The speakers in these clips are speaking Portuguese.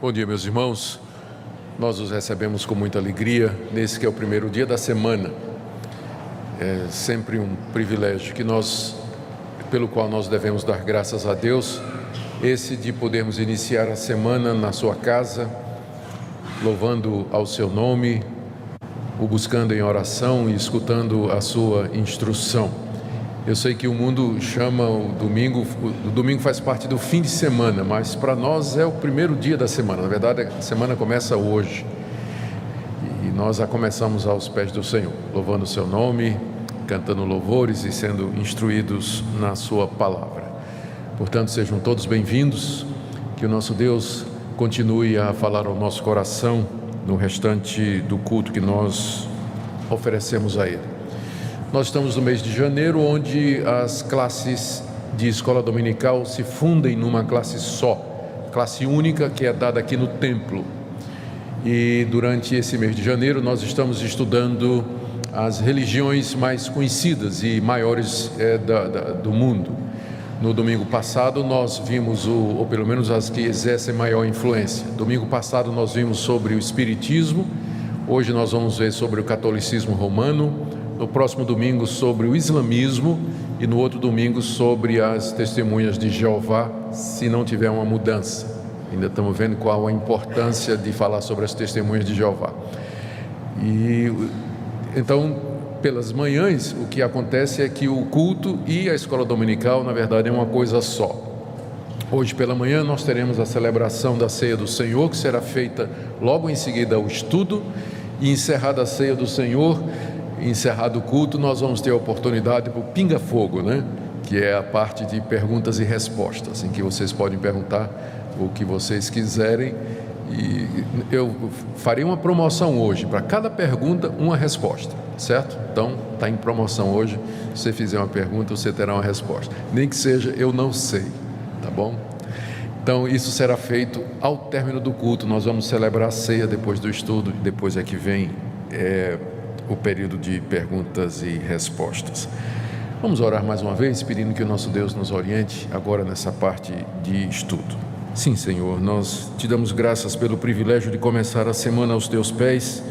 Bom dia, meus irmãos. Nós os recebemos com muita alegria nesse que é o primeiro dia da semana. É sempre um privilégio pelo qual nós devemos dar graças a Deus, esse de podermos iniciar a semana na sua casa, louvando ao seu nome, o buscando em oração e escutando a sua instrução. Eu sei que o mundo chama o domingo faz parte do fim de semana, mas para nós é o primeiro dia da semana. Na verdade, a semana começa hoje e nós a começamos aos pés do Senhor, louvando o seu nome, cantando louvores e sendo instruídos na sua palavra. Portanto, sejam todos bem-vindos, que o nosso Deus continue a falar ao nosso coração no restante do culto que nós oferecemos a Ele. Nós estamos no mês de janeiro, onde as classes de escola dominical se fundem numa classe só, classe única, que é dada aqui no templo. E durante esse mês de janeiro nós estamos estudando as religiões mais conhecidas e maiores do mundo. No domingo passado nós vimos, ou pelo menos as que exercem maior influência. Domingo passado nós vimos sobre o Espiritismo, hoje nós vamos ver sobre o catolicismo romano, no próximo domingo sobre o islamismo e no outro domingo sobre as testemunhas de Jeová, se não tiver uma mudança. Ainda estamos vendo qual a importância de falar sobre as testemunhas de Jeová. E então, pelas manhãs, o que acontece é que o culto e a escola dominical, na verdade, é uma coisa só. Hoje pela manhã nós teremos a celebração da Ceia do Senhor, que será feita logo em seguida ao estudo, e encerrada a Ceia do Senhor, encerrado o culto, nós vamos ter a oportunidade para o pinga-fogo, que é a parte de perguntas e respostas, em que vocês podem perguntar o que vocês quiserem, e eu farei uma promoção hoje, para cada pergunta uma resposta, certo? Então está em promoção hoje, se você fizer uma pergunta você terá uma resposta, nem que seja eu não sei, tá bom? Então isso será feito ao término do culto. Nós vamos celebrar a ceia depois do estudo, e depois é que vem o período de perguntas e respostas. Vamos orar mais uma vez, pedindo que o nosso Deus nos oriente agora nessa parte de estudo. Sim, Senhor, nós te damos graças pelo privilégio de começar a semana aos teus pés,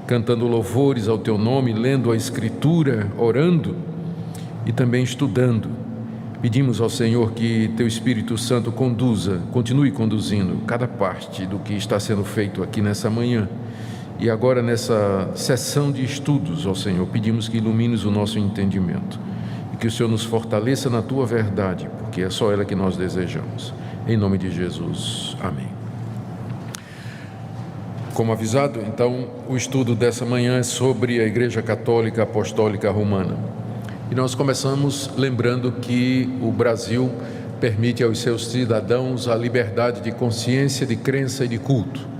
cantando louvores ao teu nome, lendo a Escritura, orando e também estudando. Pedimos ao Senhor que teu Espírito Santo continue conduzindo cada parte do que está sendo feito aqui nessa manhã. E agora nessa sessão de estudos, ó Senhor, pedimos que ilumines o nosso entendimento e que o Senhor nos fortaleça na Tua verdade, porque é só ela que nós desejamos. Em nome de Jesus, amém. Como avisado, então, o estudo dessa manhã é sobre a Igreja Católica Apostólica Romana. E nós começamos lembrando que o Brasil permite aos seus cidadãos a liberdade de consciência, de crença e de culto.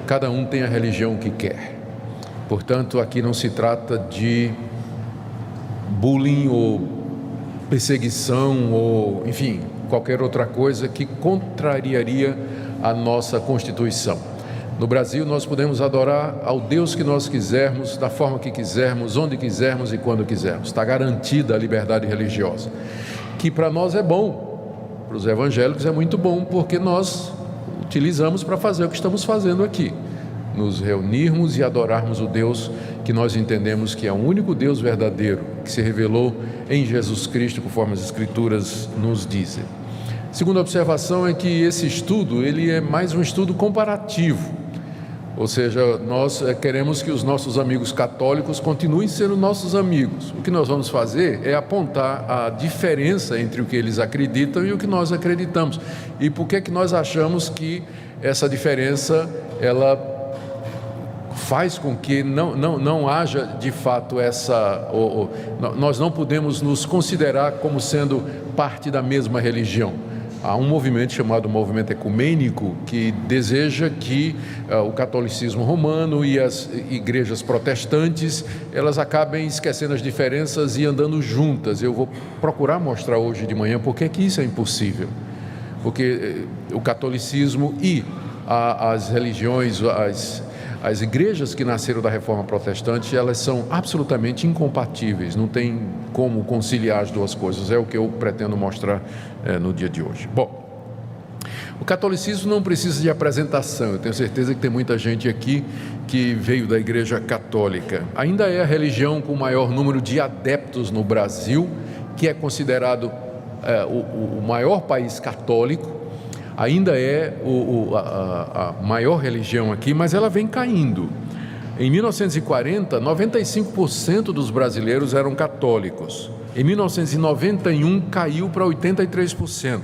Cada um tem a religião que quer. Portanto, aqui não se trata de bullying ou perseguição ou, enfim, qualquer outra coisa que contrariaria a nossa Constituição. No Brasil, nós podemos adorar ao Deus que nós quisermos, da forma que quisermos, onde quisermos e quando quisermos. Está garantida a liberdade religiosa, que para nós é bom, para os evangélicos é muito bom, porque nós utilizamos para fazer o que estamos fazendo aqui, nos reunirmos e adorarmos o Deus que nós entendemos que é o único Deus verdadeiro, que se revelou em Jesus Cristo, conforme as Escrituras nos dizem. Segunda observação é que esse estudo, ele é mais um estudo comparativo, ou seja, nós queremos que os nossos amigos católicos continuem sendo nossos amigos. O que nós vamos fazer é apontar a diferença entre o que eles acreditam e o que nós acreditamos. E por que nós achamos que essa diferença, ela faz com que não haja de fato nós não podemos nos considerar como sendo parte da mesma religião. Há um movimento chamado Movimento Ecumênico que deseja que o catolicismo romano e as igrejas protestantes, elas acabem esquecendo as diferenças e andando juntas. Eu vou procurar mostrar hoje de manhã por que isso é impossível. Porque o catolicismo e as religiões, as igrejas que nasceram da Reforma Protestante, elas são absolutamente incompatíveis, não tem como conciliar as duas coisas, é o que eu pretendo mostrar no dia de hoje. Bom, O catolicismo não precisa de apresentação, eu tenho certeza que tem muita gente aqui que veio da Igreja Católica. Ainda é a religião com o maior número de adeptos no Brasil, que é considerado o maior país católico, ainda é a maior religião aqui, mas ela vem caindo. Em 1940, 95% dos brasileiros eram católicos. Em 1991, caiu para 83%.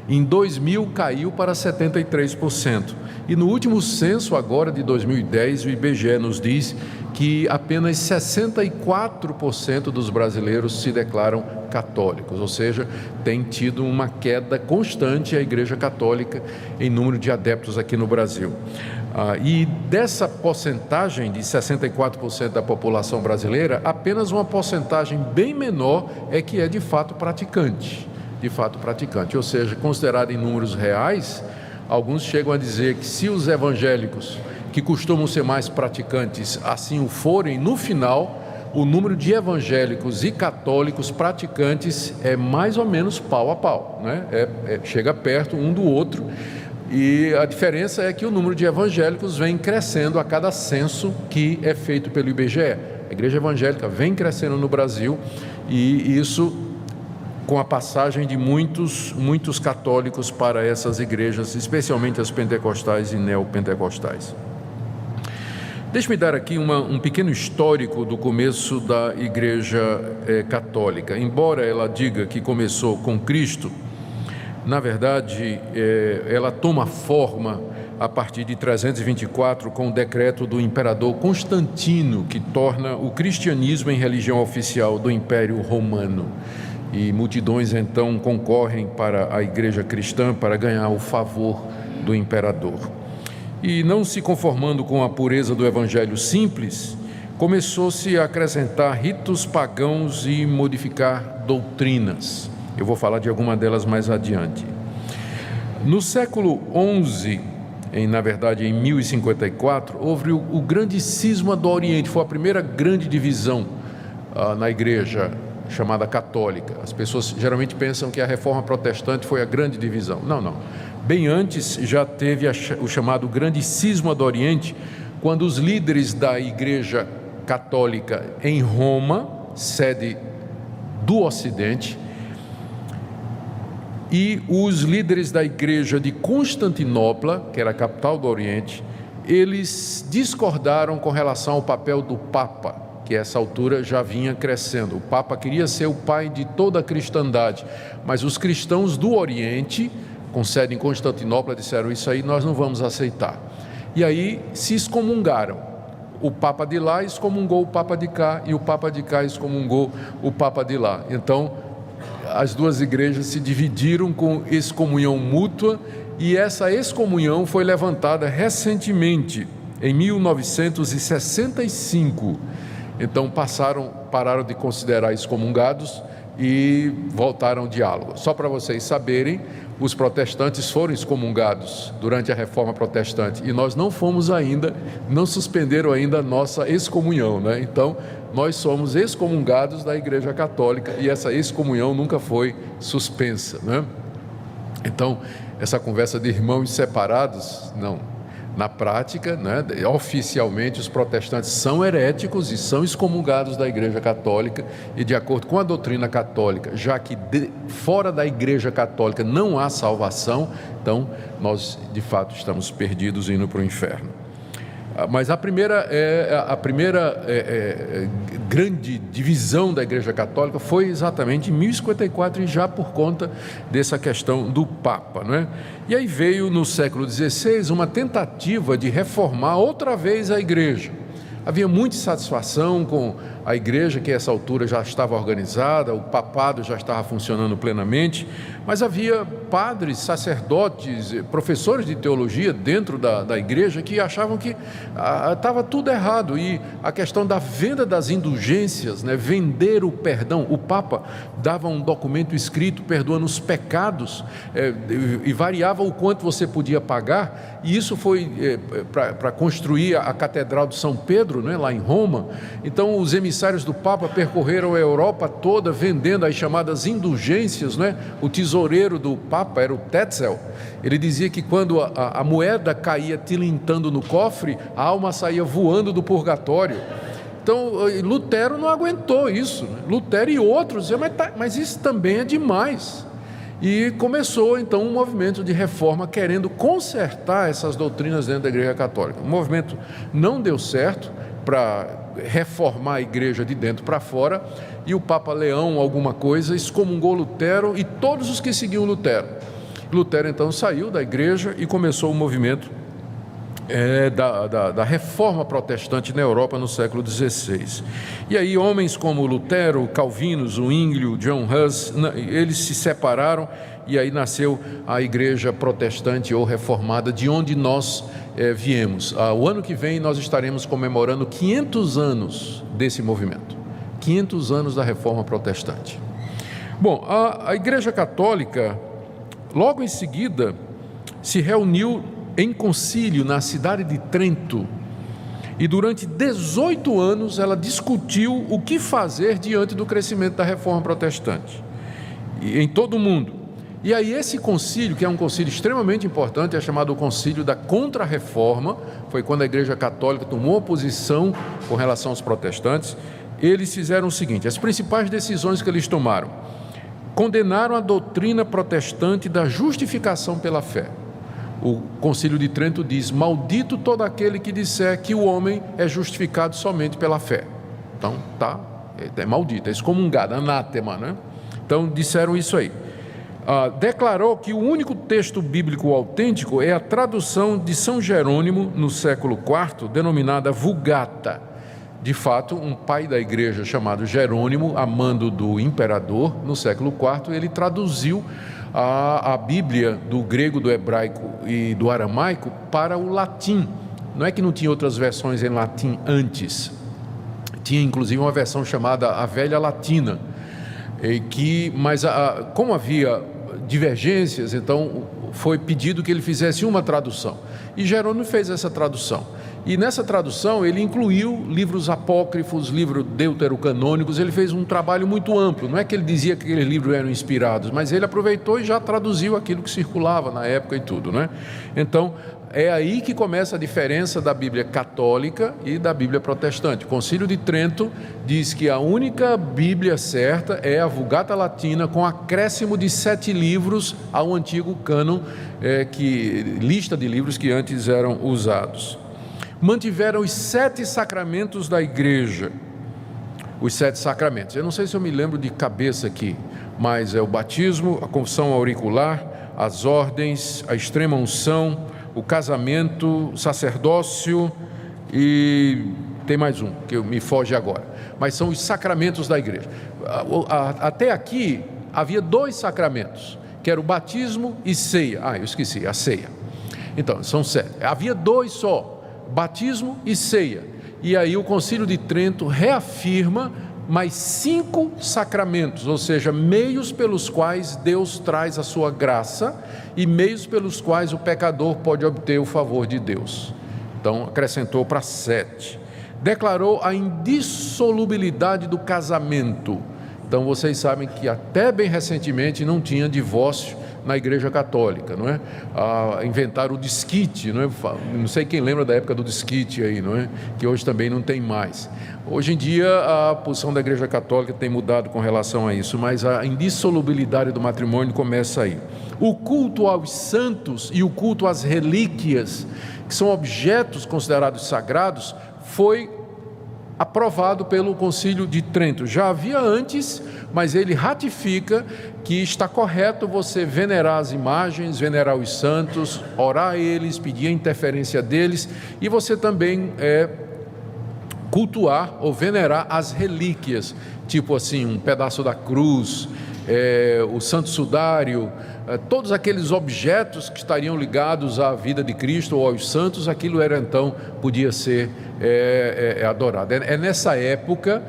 Em 2000, caiu para 73%. E no último censo, agora de 2010, o IBGE nos diz que apenas 64% dos brasileiros se declaram católicos, ou seja, tem tido uma queda constante a Igreja Católica em número de adeptos aqui no Brasil. E dessa porcentagem de 64% da população brasileira, apenas uma porcentagem bem menor é que é de fato praticante, ou seja, considerado em números reais, alguns chegam a dizer que se os evangélicos, que costumam ser mais praticantes, assim o forem, no final, o número de evangélicos e católicos praticantes é mais ou menos pau a pau, né? Chega perto um do outro, e a diferença é que o número de evangélicos vem crescendo a cada censo que é feito pelo IBGE. A igreja evangélica vem crescendo no Brasil, e isso com a passagem de muitos católicos para essas igrejas, especialmente as pentecostais e neopentecostais. Deixe-me dar aqui um pequeno histórico do começo da Igreja Católica. Embora ela diga que começou com Cristo, na verdade, ela toma forma a partir de 324 com o decreto do imperador Constantino, que torna o cristianismo em religião oficial do Império Romano. E multidões então concorrem para a igreja cristã para ganhar o favor do imperador. E não se conformando com a pureza do evangelho simples, começou-se a acrescentar ritos pagãos e modificar doutrinas. Eu vou falar de alguma delas mais adiante. No século XI, na verdade em 1054, houve o grande cisma do Oriente, foi a primeira grande divisão na igreja chamada católica. As pessoas geralmente pensam que a reforma protestante foi a grande divisão. Não. Bem antes já teve o chamado grande cisma do Oriente, quando os líderes da igreja católica em Roma, sede do Ocidente, e os líderes da igreja de Constantinopla, que era a capital do Oriente, eles discordaram com relação ao papel do Papa, que a essa altura já vinha crescendo. O Papa queria ser o pai de toda a cristandade, mas os cristãos do Oriente, com sede em Constantinopla, disseram: isso aí nós não vamos aceitar. E aí se excomungaram. O Papa de lá excomungou o Papa de cá, e o Papa de cá excomungou o Papa de lá. Então, as duas igrejas se dividiram com excomunhão mútua, e essa excomunhão foi levantada recentemente, em 1965. Então pararam de considerar excomungados e voltaram ao diálogo. Só para vocês saberem, os protestantes foram excomungados durante a Reforma Protestante, e nós não fomos ainda, não suspenderam ainda a nossa excomunhão, né? Então, nós somos excomungados da Igreja Católica, e essa excomunhão nunca foi suspensa, né? Então, essa conversa de irmãos separados, não. Na prática, né, oficialmente, os protestantes são heréticos e são excomungados da Igreja Católica, e de acordo com a doutrina católica, já que fora da Igreja Católica não há salvação, então nós de fato estamos perdidos indo para o inferno. Mas a primeira grande divisão da Igreja Católica foi exatamente em 1054, e já por conta dessa questão do Papa, né? E aí veio no século XVI uma tentativa de reformar outra vez a Igreja. Havia muita insatisfação com a igreja, que a essa altura já estava organizada, o papado já estava funcionando plenamente, mas havia padres, sacerdotes, professores de teologia dentro da igreja que achavam que estava tudo errado, e a questão da venda das indulgências, né, vender o perdão. O Papa dava um documento escrito perdoando os pecados, e variava o quanto você podia pagar, e isso foi para construir a Catedral de São Pedro. Pedro, né, lá em Roma. Então os emissários do Papa percorreram a Europa toda vendendo as chamadas indulgências, né? O tesoureiro do Papa era o Tetzel. Ele dizia que quando a moeda caía tilintando no cofre, a alma saía voando do purgatório. Então Lutero não aguentou isso, né? Lutero e outros diziam, mas isso também é demais. E começou então um movimento de reforma querendo consertar essas doutrinas dentro da Igreja Católica. O movimento não deu certo para reformar a igreja de dentro para fora, e o Papa Leão alguma coisa excomungou Lutero e todos os que seguiam Lutero. Lutero então saiu da igreja e começou o movimento da reforma protestante na Europa no século XVI. E aí homens como Lutero, Calvino, Zwinglio, John Huss, eles se separaram e aí nasceu a igreja protestante ou reformada, de onde nós viemos. O ano que vem nós estaremos comemorando 500 anos desse movimento, 500 anos da reforma protestante. Bom, a Igreja Católica, logo em seguida, se reuniu em concílio na cidade de Trento, e durante 18 anos ela discutiu o que fazer diante do crescimento da reforma protestante em todo o mundo. E aí esse concílio, que é um concílio extremamente importante, é chamado o Concílio da Contra-Reforma, foi quando a Igreja Católica tomou posição com relação aos protestantes. Eles fizeram o seguinte: as principais decisões que eles tomaram: condenaram a doutrina protestante da justificação pela fé. O Concílio de Trento diz: maldito todo aquele que disser que o homem é justificado somente pela fé. Então, é maldito, é excomungado, anátema, né? Então, disseram isso aí. Declarou que o único texto bíblico autêntico é a tradução de São Jerônimo, no século IV, denominada Vulgata. De fato, um pai da igreja chamado Jerônimo, a mando do imperador, no século IV, ele traduziu a Bíblia do grego, do hebraico e do aramaico para o latim. Não é que não tinha outras versões em latim antes, tinha inclusive uma versão chamada a Velha Latina, mas como havia divergências, então foi pedido que ele fizesse uma tradução, e Jerônimo fez essa tradução. E nessa tradução ele incluiu livros apócrifos, livros deuterocanônicos. Ele fez um trabalho muito amplo. Não é que ele dizia que aqueles livros eram inspirados, mas ele aproveitou e já traduziu aquilo que circulava na época e tudo, né? Então é aí que começa a diferença da Bíblia católica e da Bíblia protestante. O Concílio de Trento diz que a única Bíblia certa é a Vulgata Latina, com acréscimo de 7 livros ao antigo cânon, lista de livros que antes eram usados. Mantiveram os 7 sacramentos da igreja. Os 7 sacramentos, eu não sei se eu me lembro de cabeça aqui, mas é o batismo, a confissão auricular, as ordens, a extrema unção, o casamento, o sacerdócio, e tem mais um que me foge agora, mas são os sacramentos da igreja. Até aqui havia 2 sacramentos, que era o batismo e ceia. Eu esqueci, a ceia. Então, são 7. Havia 2 só, batismo e ceia. E aí o Concílio de Trento reafirma mais 5 sacramentos, ou seja, meios pelos quais Deus traz a sua graça e meios pelos quais o pecador pode obter o favor de Deus. Então acrescentou para 7. Declarou a indissolubilidade do casamento. Então vocês sabem que até bem recentemente não tinha divórcio na Igreja Católica, não é? Inventaram o desquite, não é? Não sei quem lembra da época do desquite aí, não é? Que hoje também não tem mais. Hoje em dia a posição da Igreja Católica tem mudado com relação a isso, mas a indissolubilidade do matrimônio começa aí. O culto aos santos e o culto às relíquias, que são objetos considerados sagrados, foi aprovado pelo Concílio de Trento. Já havia antes, mas ele ratifica que está correto você venerar as imagens, venerar os santos, orar a eles, pedir a interferência deles, e você também cultuar ou venerar as relíquias, tipo assim, um pedaço da cruz, o santo sudário, todos aqueles objetos que estariam ligados à vida de Cristo ou aos santos, aquilo era então, podia ser adorado. É nessa época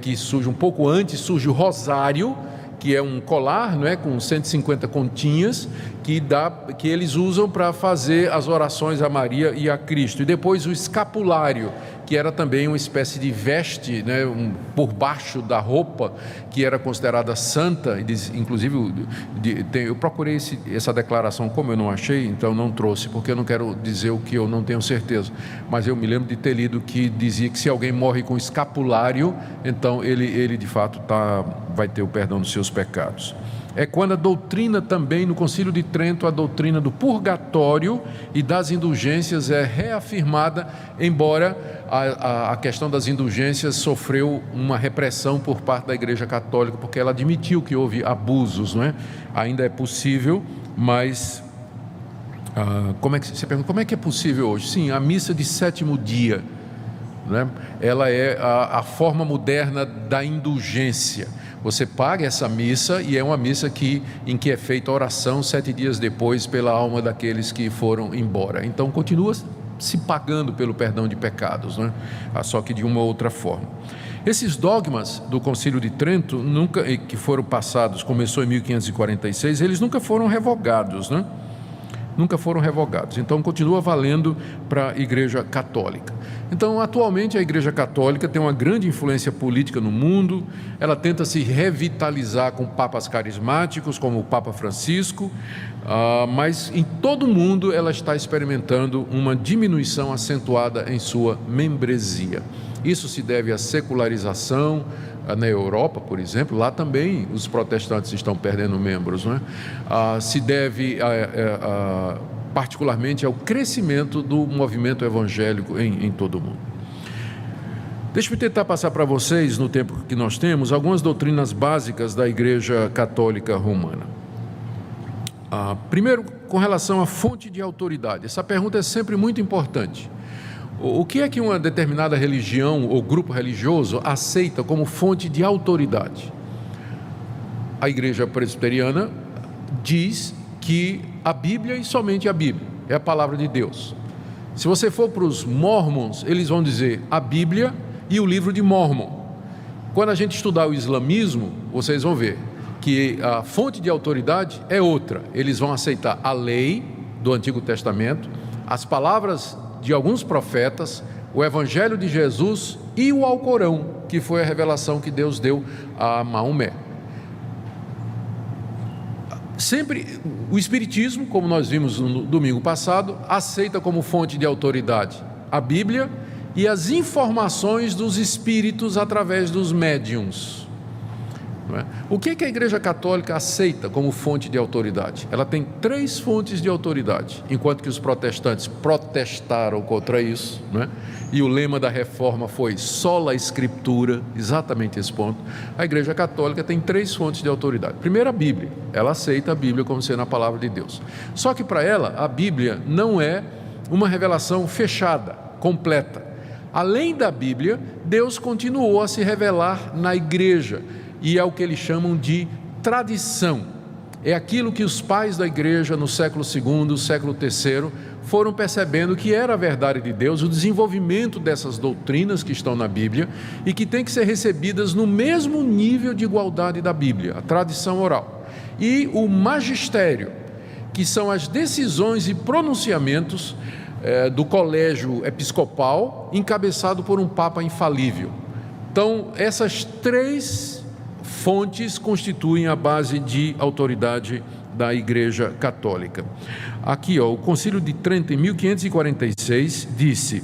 que surge, um pouco antes, surge o rosário, que é um colar, não é, com 150 continhas, que eles usam para fazer as orações a Maria e a Cristo. E depois o escapulário, que era também uma espécie de veste, né, por baixo da roupa, que era considerada santa. Inclusive, eu procurei essa declaração, como eu não achei, então não trouxe, porque eu não quero dizer o que eu não tenho certeza. Mas eu me lembro de ter lido que dizia que se alguém morre com escapulário, então ele de fato vai ter o perdão dos seus pecados. É quando a doutrina também, no Concílio de Trento, a doutrina do purgatório e das indulgências é reafirmada, embora a questão das indulgências sofreu uma repressão por parte da Igreja Católica, porque ela admitiu que houve abusos, não é? Ainda é possível, mas você pergunta, como é que é possível hoje? Sim, a missa de sétimo dia, né? Ela é a forma moderna da indulgência. Você paga essa missa e é uma missa em que é feita a oração 7 dias depois pela alma daqueles que foram embora. Então continua se pagando pelo perdão de pecados, né? Só que de uma outra forma. Esses dogmas do Concílio de Trento, que foram passados, começou em 1546, eles nunca foram revogados, né? Nunca foram revogados, então continua valendo para a Igreja Católica. Então, atualmente a Igreja Católica tem uma grande influência política no mundo, ela tenta se revitalizar com papas carismáticos, como o Papa Francisco, mas em todo o mundo ela está experimentando uma diminuição acentuada em sua membresia. Isso se deve à secularização. Na Europa, por exemplo, lá também os protestantes estão perdendo membros, não é? Se deve particularmente ao crescimento do movimento evangélico em todo o mundo. Deixa-me tentar passar para vocês, no tempo que nós temos, algumas doutrinas básicas da Igreja Católica Romana. Primeiro, com relação à fonte de autoridade. Essa pergunta é sempre muito importante. O que é que uma determinada religião ou grupo religioso aceita como fonte de autoridade? A Igreja Presbiteriana diz que a Bíblia e somente a Bíblia é a palavra de Deus. Se você for para os Mormons, eles vão dizer a Bíblia e o livro de Mormon. Quando a gente estudar o islamismo, vocês vão ver que a fonte de autoridade é outra. Eles vão aceitar a lei do Antigo Testamento, as palavras de alguns profetas, o Evangelho de Jesus e o Alcorão, que foi a revelação que Deus deu a Maomé. Sempre o Espiritismo, como nós vimos no domingo passado, aceita como fonte de autoridade a Bíblia e as informações dos espíritos através dos médiuns. O que a Igreja Católica aceita como fonte de autoridade? Ela tem 3 fontes de autoridade, enquanto que os protestantes protestaram contra isso, né? E o lema da reforma foi sola escritura, exatamente esse ponto. A Igreja Católica tem 3 fontes de autoridade. Primeiro, a Bíblia. Ela aceita a Bíblia como sendo a palavra de Deus. Só que para ela, a Bíblia não é uma revelação fechada, completa. Além da Bíblia, Deus continuou a se revelar na Igreja. E é o que eles chamam de tradição. É aquilo que os pais da igreja no século II, século III, foram percebendo que era a verdade de Deus, o desenvolvimento dessas doutrinas que estão na Bíblia e que tem que ser recebidas no mesmo nível de igualdade da Bíblia, a tradição oral. E o magistério, que são as decisões e pronunciamentos do colégio episcopal, encabeçado por um papa infalível. Então, essas 3 fontes constituem a base de autoridade da Igreja Católica. Aqui, o Concílio de Trento, em 1546, disse,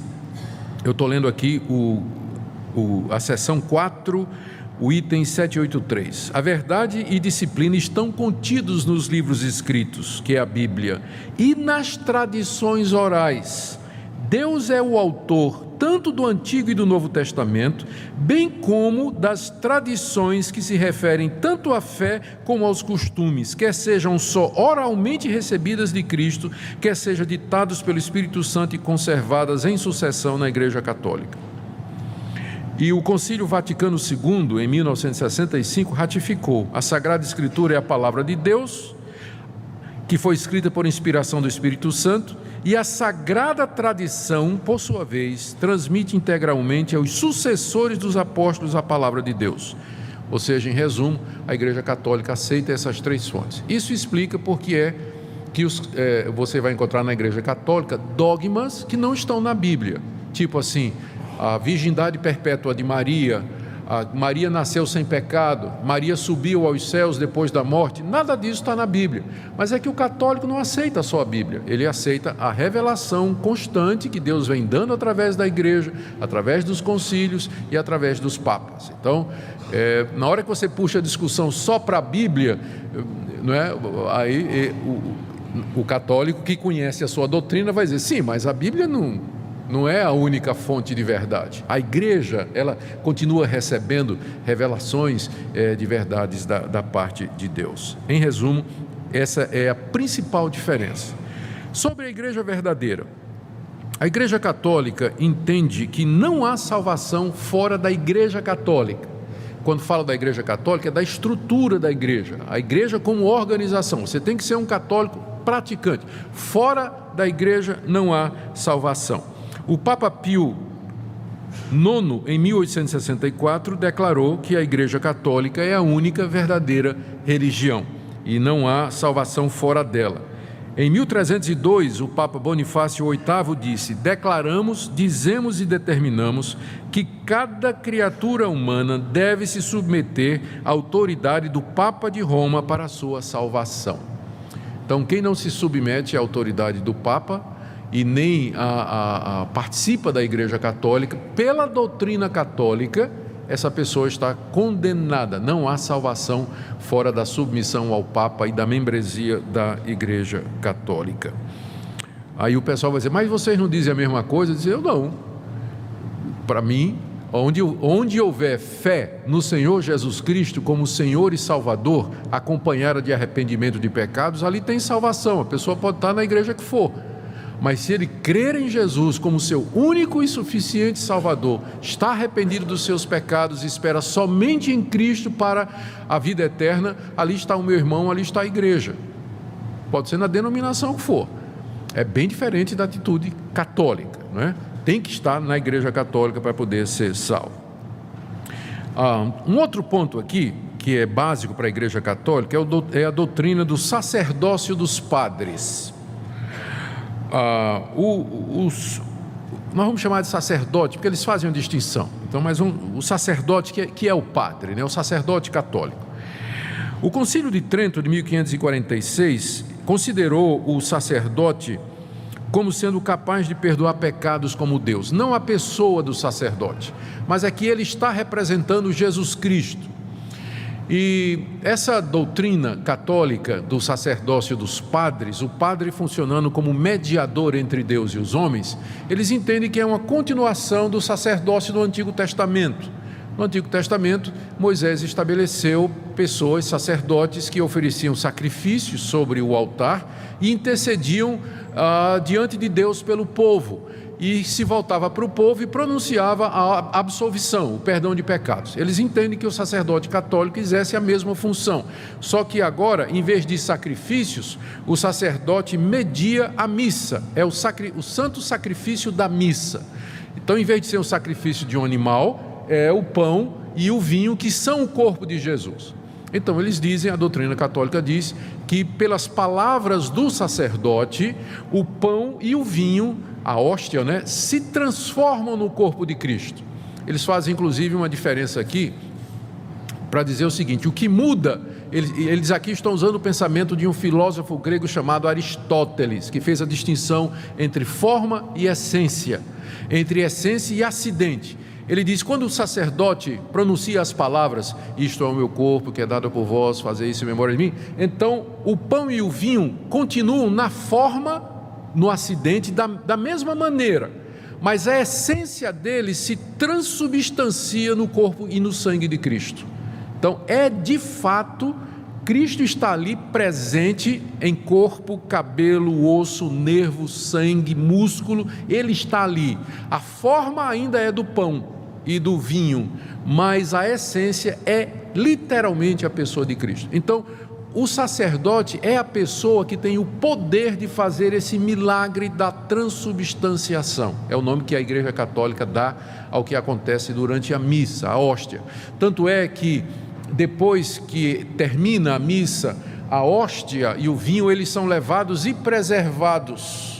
eu estou lendo aqui a seção 4, o item 783. A verdade e disciplina estão contidos nos livros escritos, que é a Bíblia, e nas tradições orais. Deus é o autor tanto do Antigo e do Novo Testamento, bem como das tradições que se referem tanto à fé como aos costumes, quer sejam só oralmente recebidas de Cristo, quer sejam ditados pelo Espírito Santo e conservadas em sucessão na Igreja Católica. E o Concílio Vaticano II, em 1965, ratificou: a Sagrada Escritura é a palavra de Deus, que foi escrita por inspiração do Espírito Santo, e a sagrada tradição, por sua vez, transmite integralmente aos sucessores dos apóstolos a palavra de Deus. Ou seja, em resumo, a Igreja Católica aceita essas 3 fontes. Isso explica porque é que você vai encontrar na Igreja Católica dogmas que não estão na Bíblia, tipo assim, a virgindade perpétua de Maria, Maria nasceu sem pecado, Maria subiu aos céus depois da morte. Nada disso está na Bíblia. Mas é que o católico não aceita só a Bíblia, ele aceita a revelação constante que Deus vem dando através da igreja, através dos concílios e através dos papas. Então, na hora que você puxa a discussão só para a Bíblia, não é? Aí o católico que conhece a sua doutrina vai dizer, sim, mas a Bíblia não é a única fonte de verdade. A igreja, ela continua recebendo revelações de verdades da parte de Deus. Em resumo, essa é a principal diferença. Sobre a igreja verdadeira, a igreja católica entende que não há salvação fora da igreja católica. Quando falo da igreja católica, é da estrutura da igreja, a igreja como organização. Você tem que ser um católico praticante. Fora da igreja não há salvação. O Papa Pio IX, em 1864, declarou que a Igreja Católica é a única verdadeira religião e não há salvação fora dela. Em 1302, o Papa Bonifácio VIII disse: declaramos, dizemos e determinamos que cada criatura humana deve se submeter à autoridade do Papa de Roma para a sua salvação. Então, quem não se submete à autoridade do Papa e nem participa da Igreja Católica, pela doutrina católica, essa pessoa está condenada. Não há salvação fora da submissão ao Papa e da membresia da Igreja Católica. Aí o pessoal vai dizer, mas vocês não dizem a mesma coisa? Eu dizer, eu não. Para mim, onde houver fé no Senhor Jesus Cristo como Senhor e Salvador, acompanhada de arrependimento de pecados, ali tem salvação. A pessoa pode estar na igreja que for, mas se ele crer em Jesus como seu único e suficiente Salvador, está arrependido dos seus pecados e espera somente em Cristo para a vida eterna, ali está o meu irmão, ali está a igreja. Pode ser na denominação que for. É bem diferente da atitude católica, não é? Tem que estar na igreja católica para poder ser salvo. Um outro ponto aqui, que é básico para a igreja católica, é a doutrina do sacerdócio dos padres. Nós vamos chamar de sacerdote, porque eles fazem uma distinção. Então, o sacerdote que é o padre, né? O sacerdote católico. O Concílio de Trento, de 1546, considerou o sacerdote como sendo capaz de perdoar pecados como Deus. Não a pessoa do sacerdote, mas é que ele está representando Jesus Cristo. E essa doutrina católica do sacerdócio dos padres, o padre funcionando como mediador entre Deus e os homens, eles entendem que é uma continuação do sacerdócio do Antigo Testamento. No Antigo Testamento, Moisés estabeleceu pessoas, sacerdotes, que ofereciam sacrifícios sobre o altar e intercediam diante de Deus pelo povo. E se voltava para o povo e pronunciava a absolvição, o perdão de pecados. Eles entendem que o sacerdote católico exerce a mesma função, só que agora, em vez de sacrifícios, o sacerdote media a missa, é o santo sacrifício da missa. Então, em vez de ser um sacrifício de um animal, é o pão e o vinho, que são o corpo de Jesus. Então eles dizem, a doutrina católica diz, que pelas palavras do sacerdote, o pão e o vinho, a hóstia, né, se transformam no corpo de Cristo. Eles fazem inclusive uma diferença aqui, para dizer o seguinte, o que muda, eles aqui estão usando o pensamento de um filósofo grego chamado Aristóteles, que fez a distinção entre forma e essência, entre essência e acidente. Ele diz, quando o sacerdote pronuncia as palavras, isto é o meu corpo que é dado por vós, fazer isso em memória de mim, então o pão e o vinho continuam na forma, no acidente, da mesma maneira, mas a essência deles se transubstancia no corpo e no sangue de Cristo. Então de fato, Cristo está ali presente em corpo, cabelo, osso, nervo, sangue, músculo, ele está ali. A forma ainda é do pão e do vinho, mas a essência é literalmente a pessoa de Cristo. Então, o sacerdote é a pessoa que tem o poder de fazer esse milagre da transubstanciação. É o nome que a Igreja Católica dá ao que acontece durante a missa, a hóstia. Tanto é que depois que termina a missa, a hóstia e o vinho, eles são levados e preservados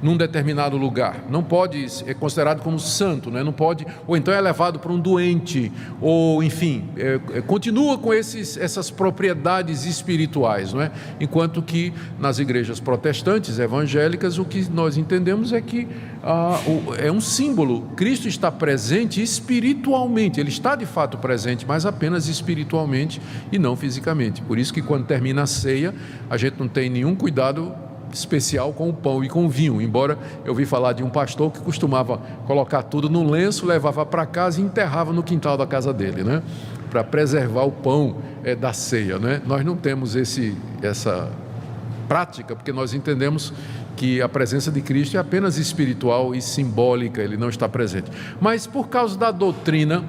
num determinado lugar. Não pode, é considerado como santo, né? Não pode, ou então é levado para um doente, ou enfim, continua com essas propriedades espirituais, não é? Enquanto que nas igrejas protestantes, evangélicas, o que nós entendemos é que é um símbolo. Cristo está presente espiritualmente, ele está de fato presente, mas apenas espiritualmente e não fisicamente. Por isso que quando termina a ceia, a gente não tem nenhum cuidado especial com o pão e com o vinho, embora eu ouvi falar de um pastor que costumava colocar tudo num lenço, levava para casa e enterrava no quintal da casa dele, né? Para preservar o pão da ceia, né? Nós não temos essa prática, porque nós entendemos que a presença de Cristo é apenas espiritual e simbólica, ele não está presente. Mas por causa da doutrina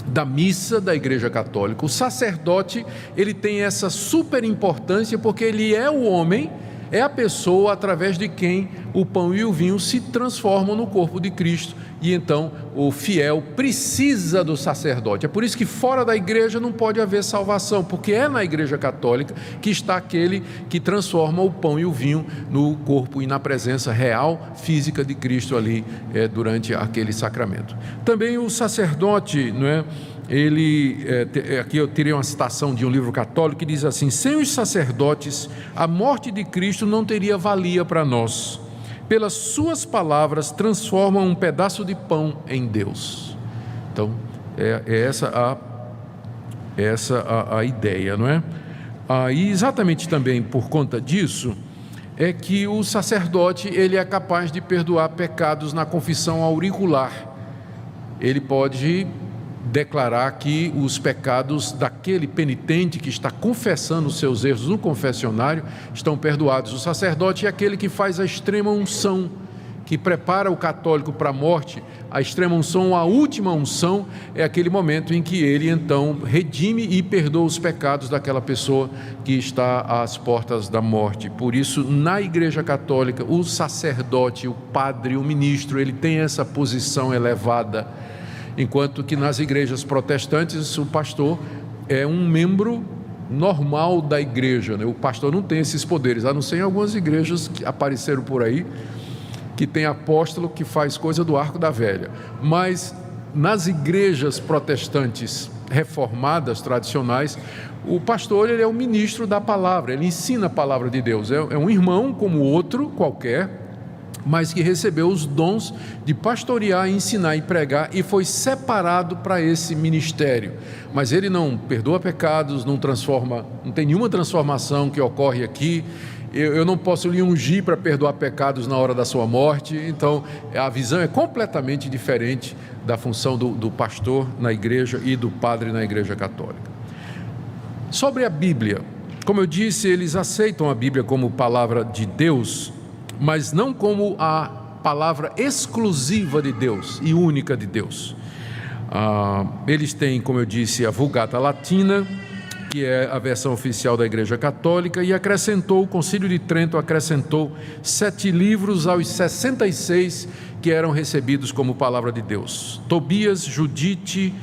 da missa da Igreja Católica, o sacerdote, ele tem essa super importância, porque ele é o homem, é a pessoa através de quem o pão e o vinho se transformam no corpo de Cristo, e então o fiel precisa do sacerdote. É por isso que fora da igreja não pode haver salvação, porque é na Igreja Católica que está aquele que transforma o pão e o vinho no corpo e na presença real, física de Cristo ali durante aquele sacramento. Também o sacerdote, não é? Aqui eu tirei uma citação de um livro católico que diz assim: sem os sacerdotes, a morte de Cristo não teria valia para nós. Pelas suas palavras transformam um pedaço de pão em Deus. Então, essa a ideia, não é? E exatamente também por conta disso, é que o sacerdote, ele é capaz de perdoar pecados na confissão auricular. Ele pode declarar que os pecados daquele penitente que está confessando os seus erros no confessionário estão perdoados. O sacerdote é aquele que faz a extrema unção, que prepara o católico para a morte. A extrema unção, a última unção, é aquele momento em que ele então redime e perdoa os pecados daquela pessoa que está às portas da morte. Por isso, na Igreja Católica, o sacerdote, o padre, o ministro, ele tem essa posição elevada, enquanto que nas igrejas protestantes o pastor é um membro normal da igreja, né? O pastor não tem esses poderes, a não ser em algumas igrejas que apareceram por aí, que tem apóstolo que faz coisa do arco da velha. Mas nas igrejas protestantes reformadas, tradicionais, o pastor, ele é o ministro da palavra, ele ensina a palavra de Deus, é um irmão como outro qualquer, mas que recebeu os dons de pastorear, ensinar e pregar, e foi separado para esse ministério. Mas ele não perdoa pecados, não transforma, não tem nenhuma transformação que ocorre aqui. Eu não posso lhe ungir para perdoar pecados na hora da sua morte. Então a visão é completamente diferente da função do pastor na igreja e do padre na Igreja Católica. Sobre a Bíblia, como eu disse, eles aceitam a Bíblia como palavra de Deus, mas não como a palavra exclusiva de Deus e única de Deus. Eles têm, como eu disse, a Vulgata Latina, que é a versão oficial da Igreja Católica, e o Concílio de Trento acrescentou 7 livros aos 66 que eram recebidos como palavra de Deus: Tobias, Judite,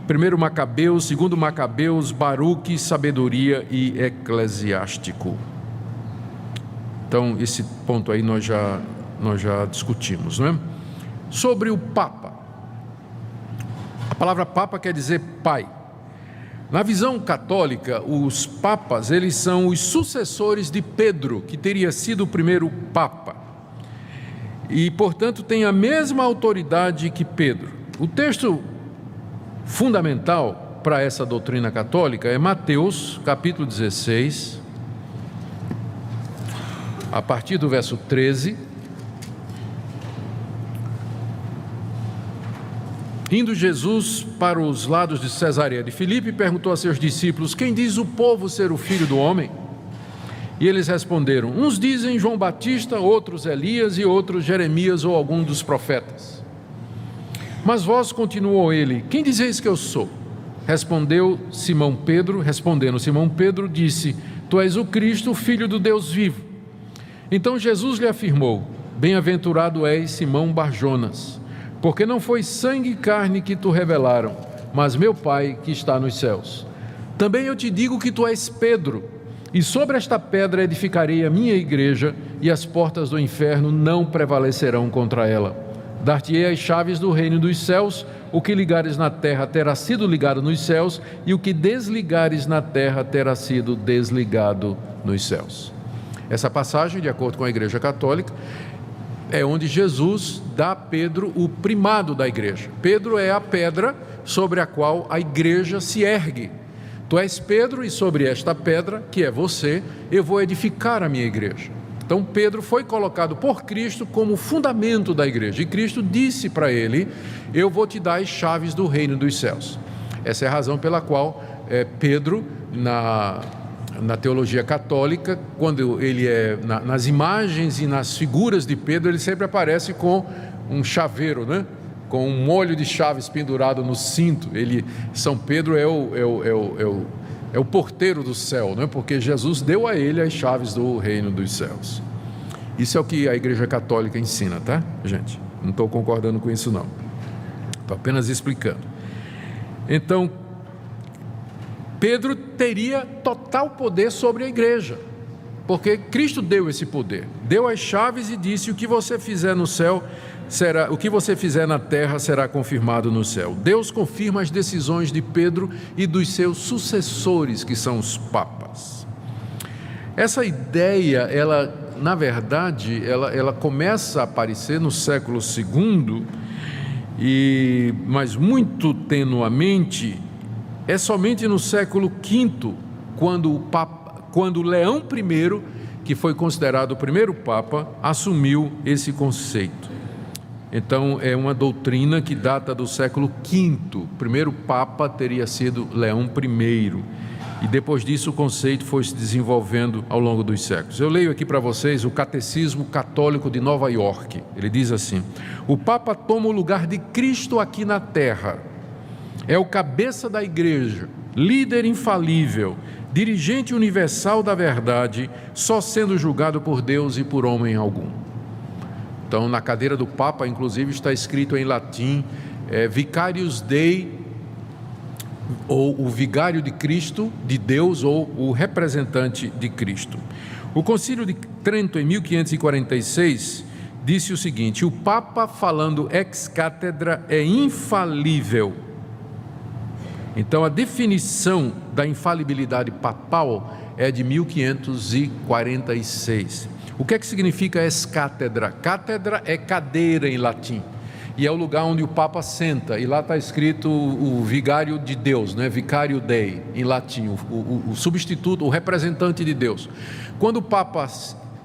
1 Macabeus, 2 Macabeus, Baruque, Sabedoria e Eclesiástico. Então, esse ponto aí nós já discutimos, não é? Sobre o Papa. A palavra Papa quer dizer pai. Na visão católica, os papas, eles são os sucessores de Pedro, que teria sido o primeiro Papa. E, portanto, tem a mesma autoridade que Pedro. O texto fundamental para essa doutrina católica é Mateus, capítulo 16, a partir do verso 13, indo Jesus para os lados de Cesareia de Filipe, perguntou a seus discípulos: quem diz o povo ser o Filho do Homem? E eles responderam: uns dizem João Batista, outros Elias e outros Jeremias ou algum dos profetas. Mas vós, continuou ele, quem dizeis que eu sou? Respondendo Simão Pedro, disse: tu és o Cristo, o Filho do Deus vivo. Então Jesus lhe afirmou: bem-aventurado és, Simão Barjonas, porque não foi sangue e carne que te revelaram, mas meu Pai que está nos céus. Também eu te digo que tu és Pedro, E sobre esta pedra edificarei a minha igreja, e as portas do inferno não prevalecerão contra ela. Dar-te-ei as chaves do reino dos céus. O que ligares na terra terá sido ligado nos céus, e o que desligares na terra terá sido desligado nos céus. Essa passagem, de acordo com a Igreja Católica, é onde Jesus dá a Pedro o primado da igreja. Pedro é a pedra sobre a qual a igreja se ergue. Tu és Pedro, e sobre esta pedra, que é você, eu vou edificar a minha igreja. Então Pedro foi colocado por Cristo como fundamento da igreja, e Cristo disse para ele: eu vou te dar as chaves do reino dos céus. Essa é a razão pela qual Pedro, na teologia católica, quando ele nas imagens e nas figuras de Pedro, ele sempre aparece com um chaveiro, né? Com um molho de chaves pendurado no cinto. São Pedro é o porteiro do céu, né? Porque Jesus deu a ele as chaves do reino dos céus. Isso é o que a Igreja Católica ensina, tá, gente? Não estou concordando com isso, não. Estou apenas explicando. Então, Pedro teria total poder sobre a igreja, porque Cristo deu esse poder, deu as chaves e disse: o que você fizer no céu será, o que você fizer na terra será confirmado no céu. Deus confirma as decisões de Pedro e dos seus sucessores, que são os papas. Essa ideia, ela, na verdade, ela começa a aparecer no século II, mas muito tenuamente. É somente no século V, quando Leão I, que foi considerado o primeiro Papa, assumiu esse conceito. Então, é uma doutrina que data do século V. O primeiro Papa teria sido Leão I. E depois disso o conceito foi se desenvolvendo ao longo dos séculos. Eu leio aqui para vocês o Catecismo Católico de Nova York. Ele diz assim: o Papa toma o lugar de Cristo aqui na terra. É o cabeça da igreja, líder infalível, dirigente universal da verdade, só sendo julgado por Deus e por homem algum. Então, na cadeira do Papa, inclusive, está escrito em latim, Vicarius Dei, ou o vigário de Cristo, de Deus, ou o representante de Cristo. O Concílio de Trento, em 1546, disse o seguinte: o Papa, falando ex cátedra, é infalível. Então, a definição da infalibilidade papal é de 1546. O que é que significa ex cátedra? Cátedra é cadeira em latim, e é o lugar onde o Papa senta, e lá está escrito o vigário de Deus, né? Vicario Dei, em latim, o substituto, o representante de Deus. Quando o Papa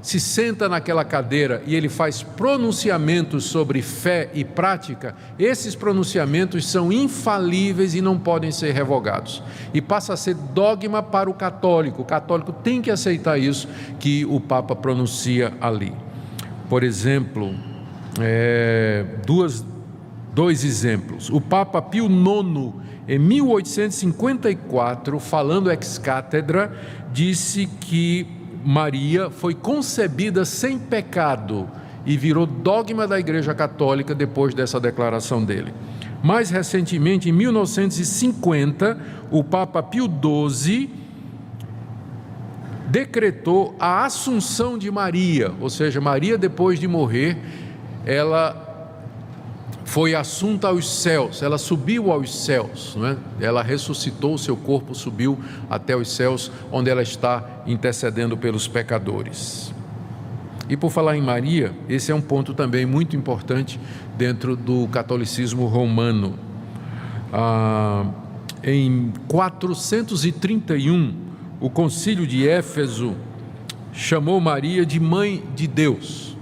se senta naquela cadeira e ele faz pronunciamentos sobre fé e prática, esses pronunciamentos são infalíveis e não podem ser revogados, e passa a ser dogma para o católico. O católico tem que aceitar isso que o Papa pronuncia ali. Por exemplo, dois exemplos. O Papa Pio IX, em 1854, falando ex cátedra, disse que Maria foi concebida sem pecado, e virou dogma da Igreja Católica depois dessa declaração dele. Mais recentemente, em 1950, o Papa Pio XII decretou a assunção de Maria, ou seja, Maria, depois de morrer, ela foi assunta aos céus, ela subiu aos céus, não é? Ela ressuscitou, seu corpo subiu até os céus, onde ela está intercedendo pelos pecadores. E por falar em Maria, esse é um ponto também muito importante dentro do catolicismo romano. Em 431, o concílio de Éfeso chamou Maria de Mãe de Deus.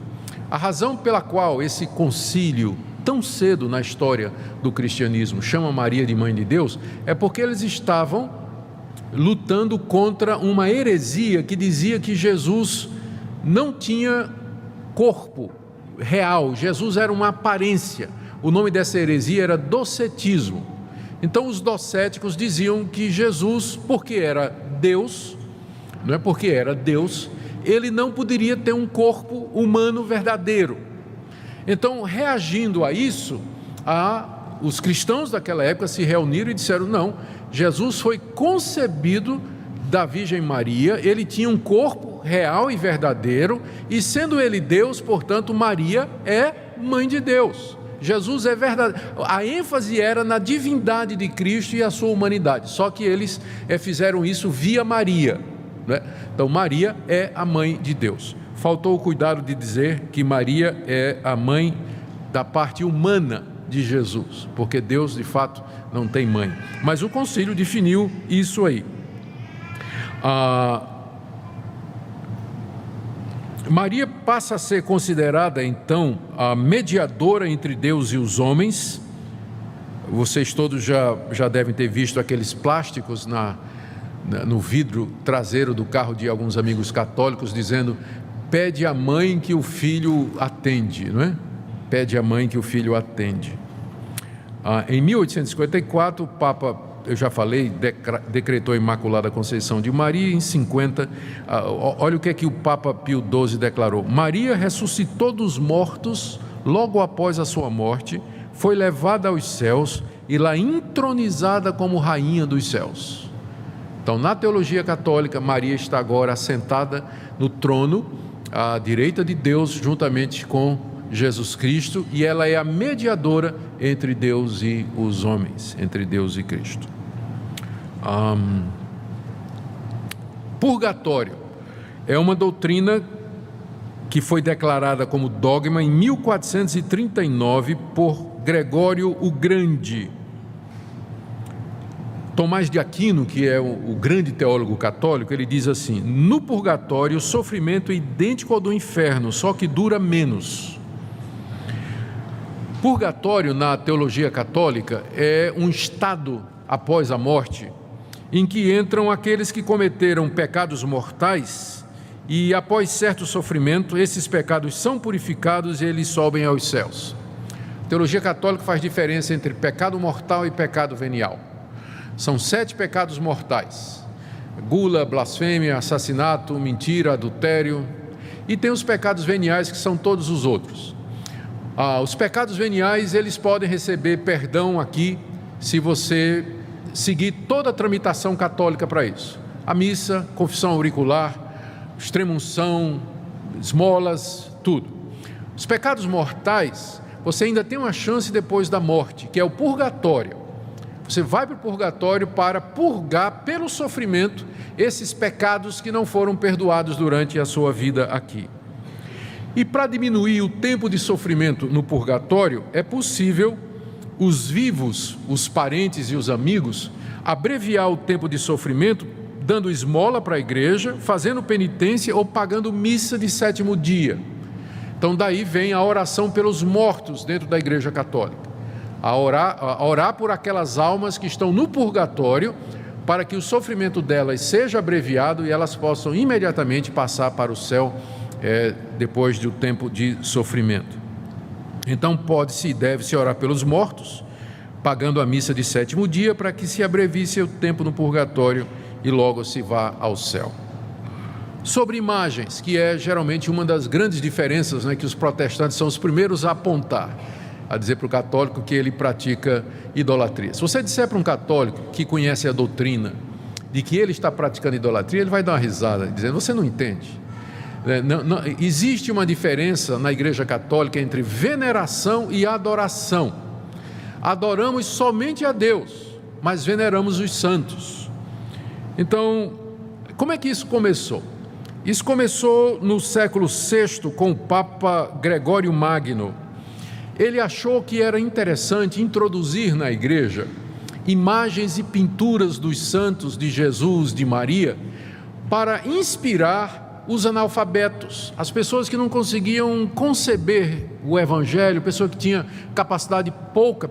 A razão pela qual esse concílio, tão cedo na história do cristianismo, chama Maria de Mãe de Deus, é porque eles estavam lutando contra uma heresia que dizia que Jesus não tinha corpo real, Jesus era uma aparência. O nome dessa heresia era docetismo. Então os docéticos diziam que Jesus, porque era Deus, não é porque era Deus, ele não poderia ter um corpo humano verdadeiro. Então, reagindo a isso, os cristãos daquela época se reuniram e disseram: não, Jesus foi concebido da Virgem Maria, ele tinha um corpo real e verdadeiro, e sendo ele Deus, portanto, Maria é mãe de Deus. Jesus é verdadeiro. A ênfase era na divindade de Cristo e a sua humanidade, só que eles fizeram isso via Maria, né? Então Maria é a mãe de Deus. Faltou o cuidado de dizer que Maria é a mãe da parte humana de Jesus, porque Deus de fato não tem mãe, mas o concílio definiu isso aí. Maria passa a ser considerada então a mediadora entre Deus e os homens. Vocês todos já devem ter visto aqueles plásticos no vidro traseiro do carro de alguns amigos católicos dizendo: pede à mãe que o filho atende, não é? Pede à mãe que o filho atende. Em 1854, o Papa, eu já falei, decretou a Imaculada Conceição de Maria. Em 50, olha o que o Papa Pio XII declarou: Maria ressuscitou dos mortos logo após a sua morte, foi levada aos céus e lá entronizada como rainha dos céus. Então, na teologia católica, Maria está agora assentada no trono à direita de Deus, juntamente com Jesus Cristo, e ela é a mediadora entre Deus e os homens, entre Deus e Cristo. Purgatório é uma doutrina que foi declarada como dogma em 1439 por Gregório o Grande. Tomás de Aquino, que é o grande teólogo católico, ele diz assim: no purgatório o sofrimento é idêntico ao do inferno, só que dura menos. Purgatório, na teologia católica, é um estado após a morte, em que entram aqueles que cometeram pecados mortais e, após certo sofrimento, esses pecados são purificados e eles sobem aos céus. A teologia católica faz diferença entre pecado mortal e pecado venial. São 7 pecados mortais: gula, blasfêmia, assassinato, mentira, adultério, e tem os pecados veniais, que são todos os outros. Os pecados veniais, eles podem receber perdão aqui, se você seguir toda a tramitação católica para isso: a missa, confissão auricular, extrema-unção, esmolas, tudo. Os pecados mortais, você ainda tem uma chance depois da morte, que é o purgatório. Você vai para o purgatório para purgar pelo sofrimento esses pecados que não foram perdoados durante a sua vida aqui. E para diminuir o tempo de sofrimento no purgatório, é possível os vivos, os parentes e os amigos, abreviar o tempo de sofrimento dando esmola para a igreja, fazendo penitência ou pagando missa de 7º dia. Então daí vem a oração pelos mortos dentro da igreja católica. A orar por aquelas almas que estão no purgatório, para que o sofrimento delas seja abreviado e elas possam imediatamente passar para o céu depois do tempo de sofrimento. Então pode-se e deve-se orar pelos mortos, pagando a missa de 7º dia, para que se abrevie seu tempo no purgatório e logo se vá ao céu. Sobre imagens, que é geralmente uma das grandes diferenças, que os protestantes são os primeiros a apontar, a dizer para o católico que ele pratica idolatria. Se você disser para um católico que conhece a doutrina de que ele está praticando idolatria, ele vai dar uma risada, dizendo: você não entende. Não, existe uma diferença na Igreja Católica entre veneração e adoração. Adoramos somente a Deus, mas veneramos os santos. Então, como é que isso começou? Isso começou no século VI com o Papa Gregório Magno. Ele achou que era interessante introduzir na igreja imagens e pinturas dos santos, de Jesus, de Maria, para inspirar os analfabetos, as pessoas que não conseguiam conceber o Evangelho, pessoa que tinha capacidade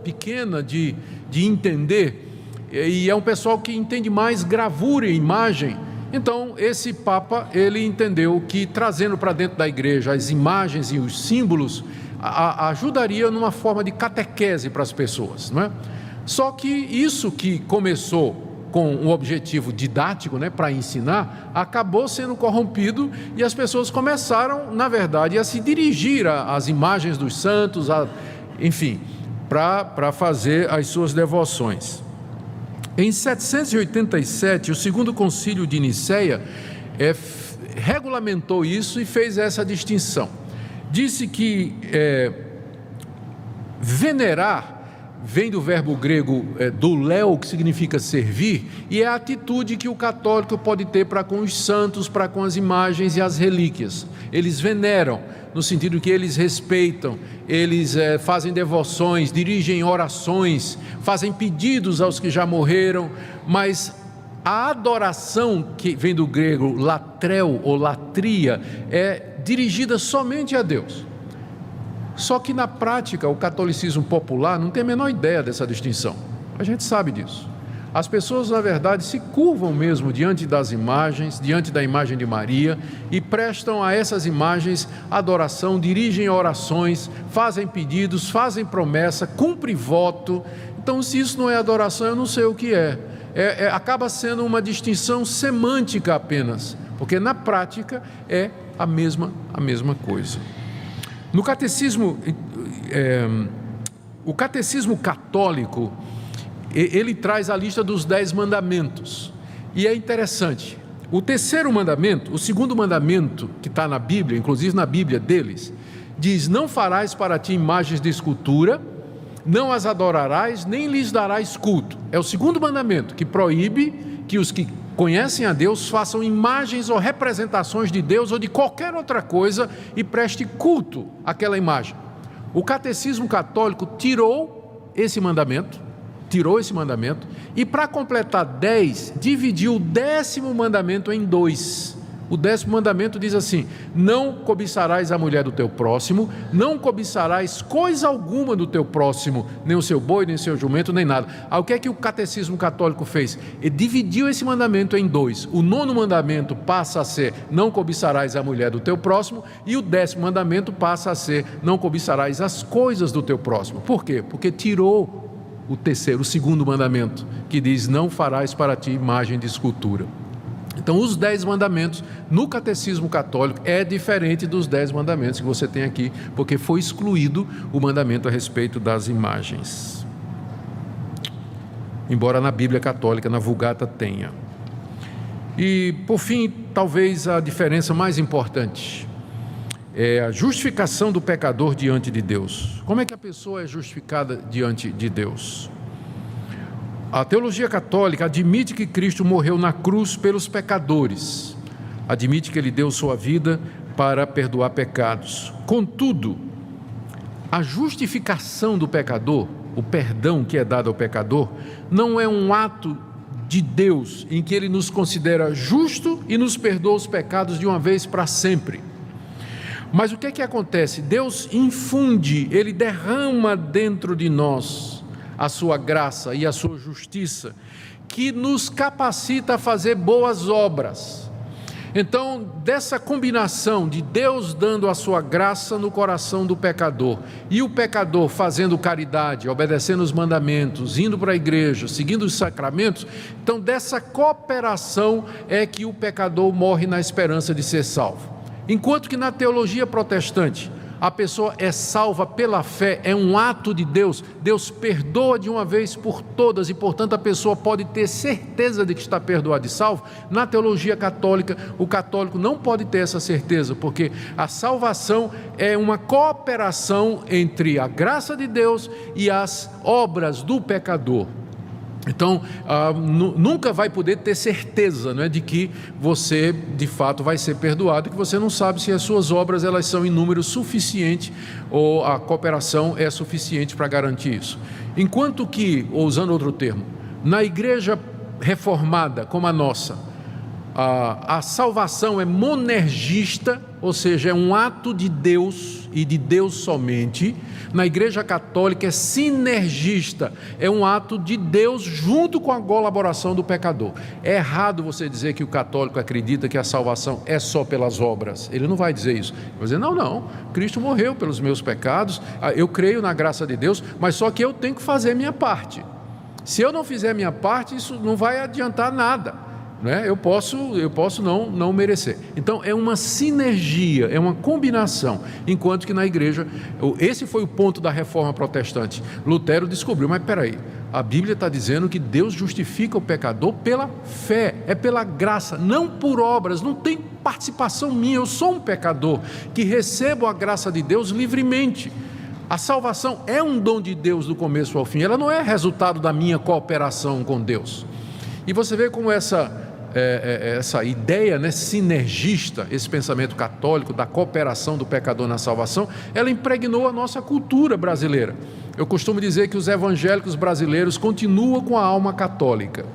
pequena de entender, e é um pessoal que entende mais gravura e imagem. Então esse Papa, ele entendeu que trazendo para dentro da igreja as imagens e os símbolos ajudaria numa forma de catequese para as pessoas, não é? Só que isso que começou com um objetivo didático, para ensinar, acabou sendo corrompido e as pessoas começaram, na verdade, a se dirigir às imagens dos santos, enfim, para fazer as suas devoções. Em 787, o segundo concílio de Nicéia regulamentou isso e fez essa distinção. Disse que venerar vem do verbo grego douléo, que significa servir, e é a atitude que o católico pode ter para com os santos, para com as imagens e as relíquias. Eles veneram, no sentido que eles respeitam, eles fazem devoções, dirigem orações, fazem pedidos aos que já morreram, mas a adoração, que vem do grego latreu ou latria, é dirigida somente a Deus. Só que na prática o catolicismo popular não tem a menor ideia dessa distinção. A gente sabe disso. As pessoas, na verdade, se curvam mesmo diante das imagens, diante da imagem de Maria, e prestam a essas imagens adoração, dirigem orações, fazem pedidos, fazem promessa, cumprem voto. Então, se isso não é adoração, eu não sei o que é. Acaba sendo uma distinção semântica apenas, porque na prática é a mesma coisa. No catecismo, o catecismo católico, ele traz a lista dos 10 mandamentos, e é interessante, o terceiro mandamento, o segundo mandamento que está na Bíblia, inclusive na Bíblia deles, diz: não farás para ti imagens de escultura, não as adorarás, nem lhes darás culto. É o segundo mandamento, que proíbe que os que conhecem a Deus façam imagens ou representações de Deus ou de qualquer outra coisa e preste culto àquela imagem. O catecismo católico tirou esse mandamento, e para completar 10, dividiu o 10º mandamento em 2. O 10º mandamento diz assim: não cobiçarás a mulher do teu próximo, não cobiçarás coisa alguma do teu próximo, nem o seu boi, nem o seu jumento, nem nada. O que é que o catecismo católico fez? Ele dividiu esse mandamento em 2. O 9º mandamento passa a ser: não cobiçarás a mulher do teu próximo, e o 10º mandamento passa a ser: não cobiçarás as coisas do teu próximo. Por quê? Porque tirou o segundo mandamento, que diz: não farás para ti imagem de escultura. Então, os 10 mandamentos no catecismo católico é diferente dos 10 mandamentos que você tem aqui, porque foi excluído o mandamento a respeito das imagens. Embora na Bíblia católica, na Vulgata, tenha. E, por fim, talvez a diferença mais importante é a justificação do pecador diante de Deus. Como é que a pessoa é justificada diante de Deus? A teologia católica admite que Cristo morreu na cruz pelos pecadores, admite que Ele deu sua vida para perdoar pecados. Contudo, a justificação do pecador, o perdão que é dado ao pecador, não é um ato de Deus em que Ele nos considera justo e nos perdoa os pecados de uma vez para sempre. Mas o que é que acontece? Deus infunde, Ele derrama dentro de nós a sua graça e a sua justiça, que nos capacita a fazer boas obras. Então, dessa combinação de Deus dando a sua graça no coração do pecador, e o pecador fazendo caridade, obedecendo os mandamentos, indo para a igreja, seguindo os sacramentos, então dessa cooperação é que o pecador morre na esperança de ser salvo. Enquanto que na teologia protestante, a pessoa é salva pela fé, é um ato de Deus, Deus perdoa de uma vez por todas e, portanto, a pessoa pode ter certeza de que está perdoado e salvo. Na teologia católica, o católico não pode ter essa certeza, porque a salvação é uma cooperação entre a graça de Deus e as obras do pecador. Então, nunca vai poder ter certeza, não é, de que você de fato vai ser perdoado, que você não sabe se as suas obras elas são em número suficiente ou a cooperação é suficiente para garantir isso. Enquanto que, ou usando outro termo, na igreja reformada como a nossa, a salvação é monergista, ou seja, é um ato de Deus e de Deus somente. Na igreja católica é sinergista, é um ato de Deus junto com a colaboração do pecador. É errado você dizer que o católico acredita que a salvação é só pelas obras. Ele não vai dizer isso. Ele vai dizer, não, Cristo morreu pelos meus pecados, eu creio na graça de Deus, mas só que eu tenho que fazer a minha parte. Se eu não fizer a minha parte, isso não vai adiantar nada. Eu posso não merecer. Então é uma sinergia, é uma combinação. Enquanto que na igreja, esse foi o ponto da reforma protestante. Lutero descobriu, mas peraí, A Bíblia está dizendo que Deus justifica o pecador pela fé, é pela graça, não por obras, não tem participação minha. Eu sou um pecador que recebo a graça de Deus livremente. A salvação é um dom de Deus do começo ao fim, ela não é resultado da minha cooperação com Deus. E você vê como essa ideia, né, sinergista, esse pensamento católico da cooperação do pecador na salvação, ela impregnou a nossa cultura brasileira. Eu costumo dizer que os evangélicos brasileiros continuam com a alma católica,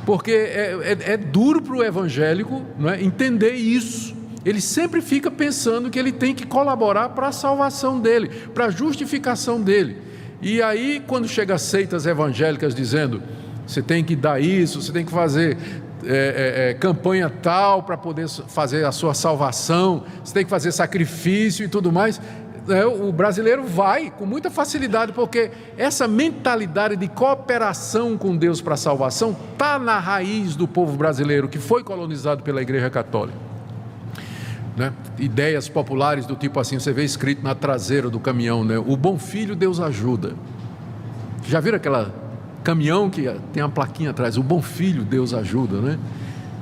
porque é duro para o evangélico, não é, entender isso. Ele sempre fica pensando que ele tem que colaborar para a salvação dele, para a justificação dele. E aí, quando chega seitas evangélicas dizendo: você tem que dar isso, você tem que fazer campanha tal para poder fazer a sua salvação, você tem que fazer sacrifício e tudo mais, o brasileiro vai com muita facilidade, porque essa mentalidade de cooperação com Deus para a salvação está na raiz do povo brasileiro, que foi colonizado pela Igreja Católica. Né? Ideias populares do tipo assim, você vê escrito na traseira do caminhão, né? O bom filho Deus ajuda. Já viram aquela caminhão que tem uma plaquinha atrás, o bom filho Deus ajuda, né?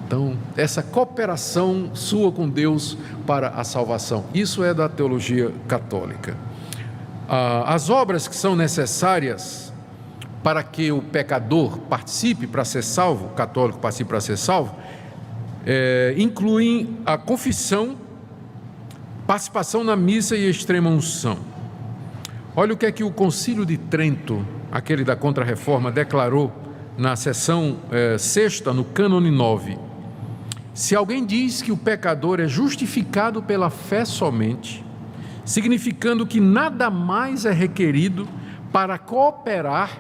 Então, essa cooperação sua com Deus para a salvação, isso é da teologia católica. As obras que são necessárias para que o pecador participe para ser salvo, o católico participe para ser salvo, incluem a confissão, participação na missa e extrema unção. Olha o que é que o Concílio de Trento, aquele da Contra-Reforma, declarou na seção 6ª, no cânone 9. Se alguém diz que o pecador é justificado pela fé somente, significando que nada mais é requerido para cooperar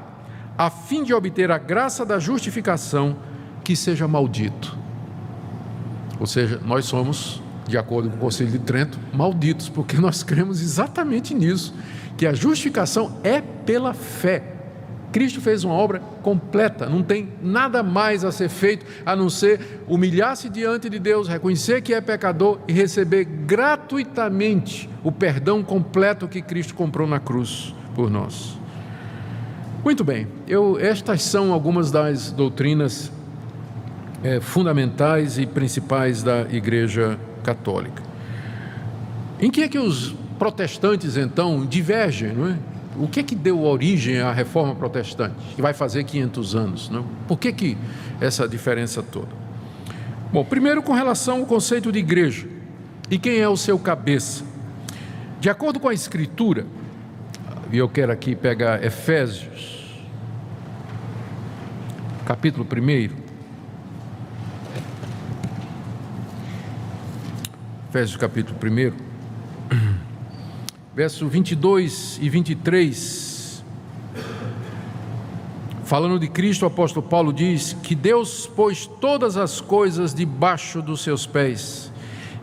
a fim de obter a graça da justificação, que seja maldito. Ou seja, nós somos, de acordo com o Concílio de Trento, malditos, porque nós cremos exatamente nisso, que a justificação é pela fé. Cristo fez uma obra completa, não tem nada mais a ser feito a não ser humilhar-se diante de Deus, reconhecer que é pecador e receber gratuitamente o perdão completo que Cristo comprou na cruz por nós. Muito bem, estas são algumas das doutrinas fundamentais e principais da Igreja Católica. Em que é que os protestantes então divergem, não é? O que é que deu origem à Reforma Protestante, que vai fazer 500 anos, não? Por que essa diferença toda? Bom, primeiro com relação ao conceito de igreja e quem é o seu cabeça. De acordo com a Escritura, e eu quero aqui pegar Efésios, capítulo 1, Efésios capítulo 1, verso 22 e 23, falando de Cristo, o apóstolo Paulo diz que Deus pôs todas as coisas debaixo dos seus pés,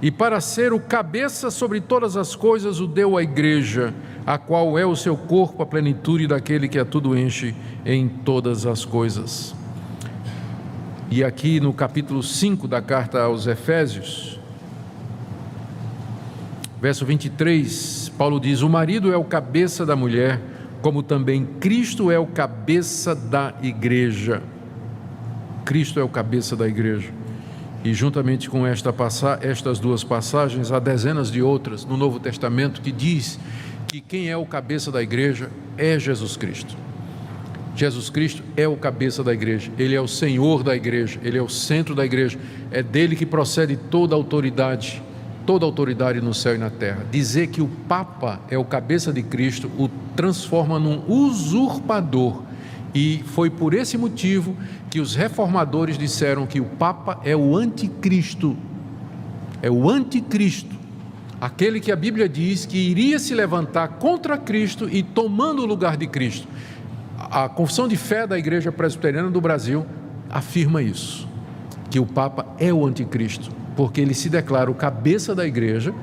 e para ser o cabeça sobre todas as coisas o deu à igreja, a qual é o seu corpo, a plenitude daquele que a tudo enche em todas as coisas. E aqui no capítulo 5 da carta aos Efésios, verso 23, Paulo diz: o marido é o cabeça da mulher, como também Cristo é o cabeça da igreja. Cristo é o cabeça da igreja. E juntamente com estas duas passagens, há dezenas de outras no Novo Testamento que diz que quem é o cabeça da igreja é Jesus Cristo. Jesus Cristo é o cabeça da igreja, Ele é o Senhor da igreja, Ele é o centro da igreja, é dele que procede toda a autoridade no céu e na terra. Dizer que o Papa é o cabeça de Cristo o transforma num usurpador, e foi por esse motivo que os reformadores disseram que o Papa é o anticristo, aquele que a Bíblia diz que iria se levantar contra Cristo e tomando o lugar de Cristo. A Confissão de Fé da Igreja Presbiteriana do Brasil afirma isso, que o Papa é o anticristo, porque ele se declara o cabeça da igreja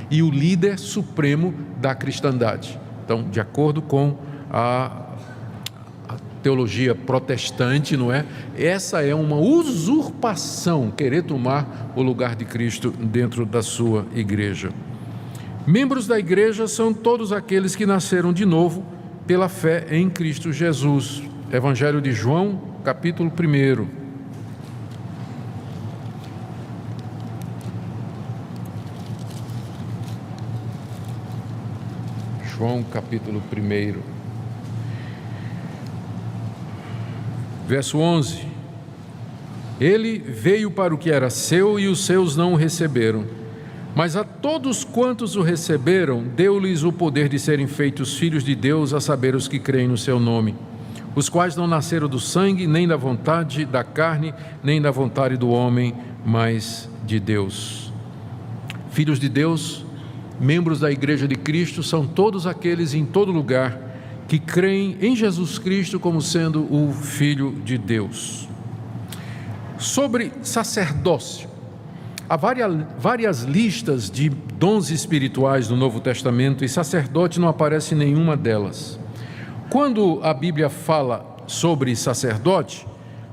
e o líder supremo da cristandade. Então, de acordo com a teologia protestante, não é? Essa é uma usurpação, querer tomar o lugar de Cristo dentro da sua igreja. Membros da igreja são todos aqueles que nasceram de novo pela fé em Cristo Jesus. Evangelho de João, capítulo 1. João, capítulo 1. Verso 11. Ele veio para o que era seu e os seus não o receberam. Mas a todos quantos o receberam, deu-lhes o poder de serem feitos filhos de Deus, a saber, os que creem no seu nome, os quais não nasceram do sangue, nem da vontade da carne, nem da vontade do homem, mas de Deus. Filhos de Deus, membros da Igreja de Cristo, são todos aqueles em todo lugar que creem em Jesus Cristo como sendo o Filho de Deus. Sobre sacerdócio, há várias listas de dons espirituais no Novo Testamento e sacerdote não aparece em nenhuma delas. Quando a Bíblia fala sobre sacerdote,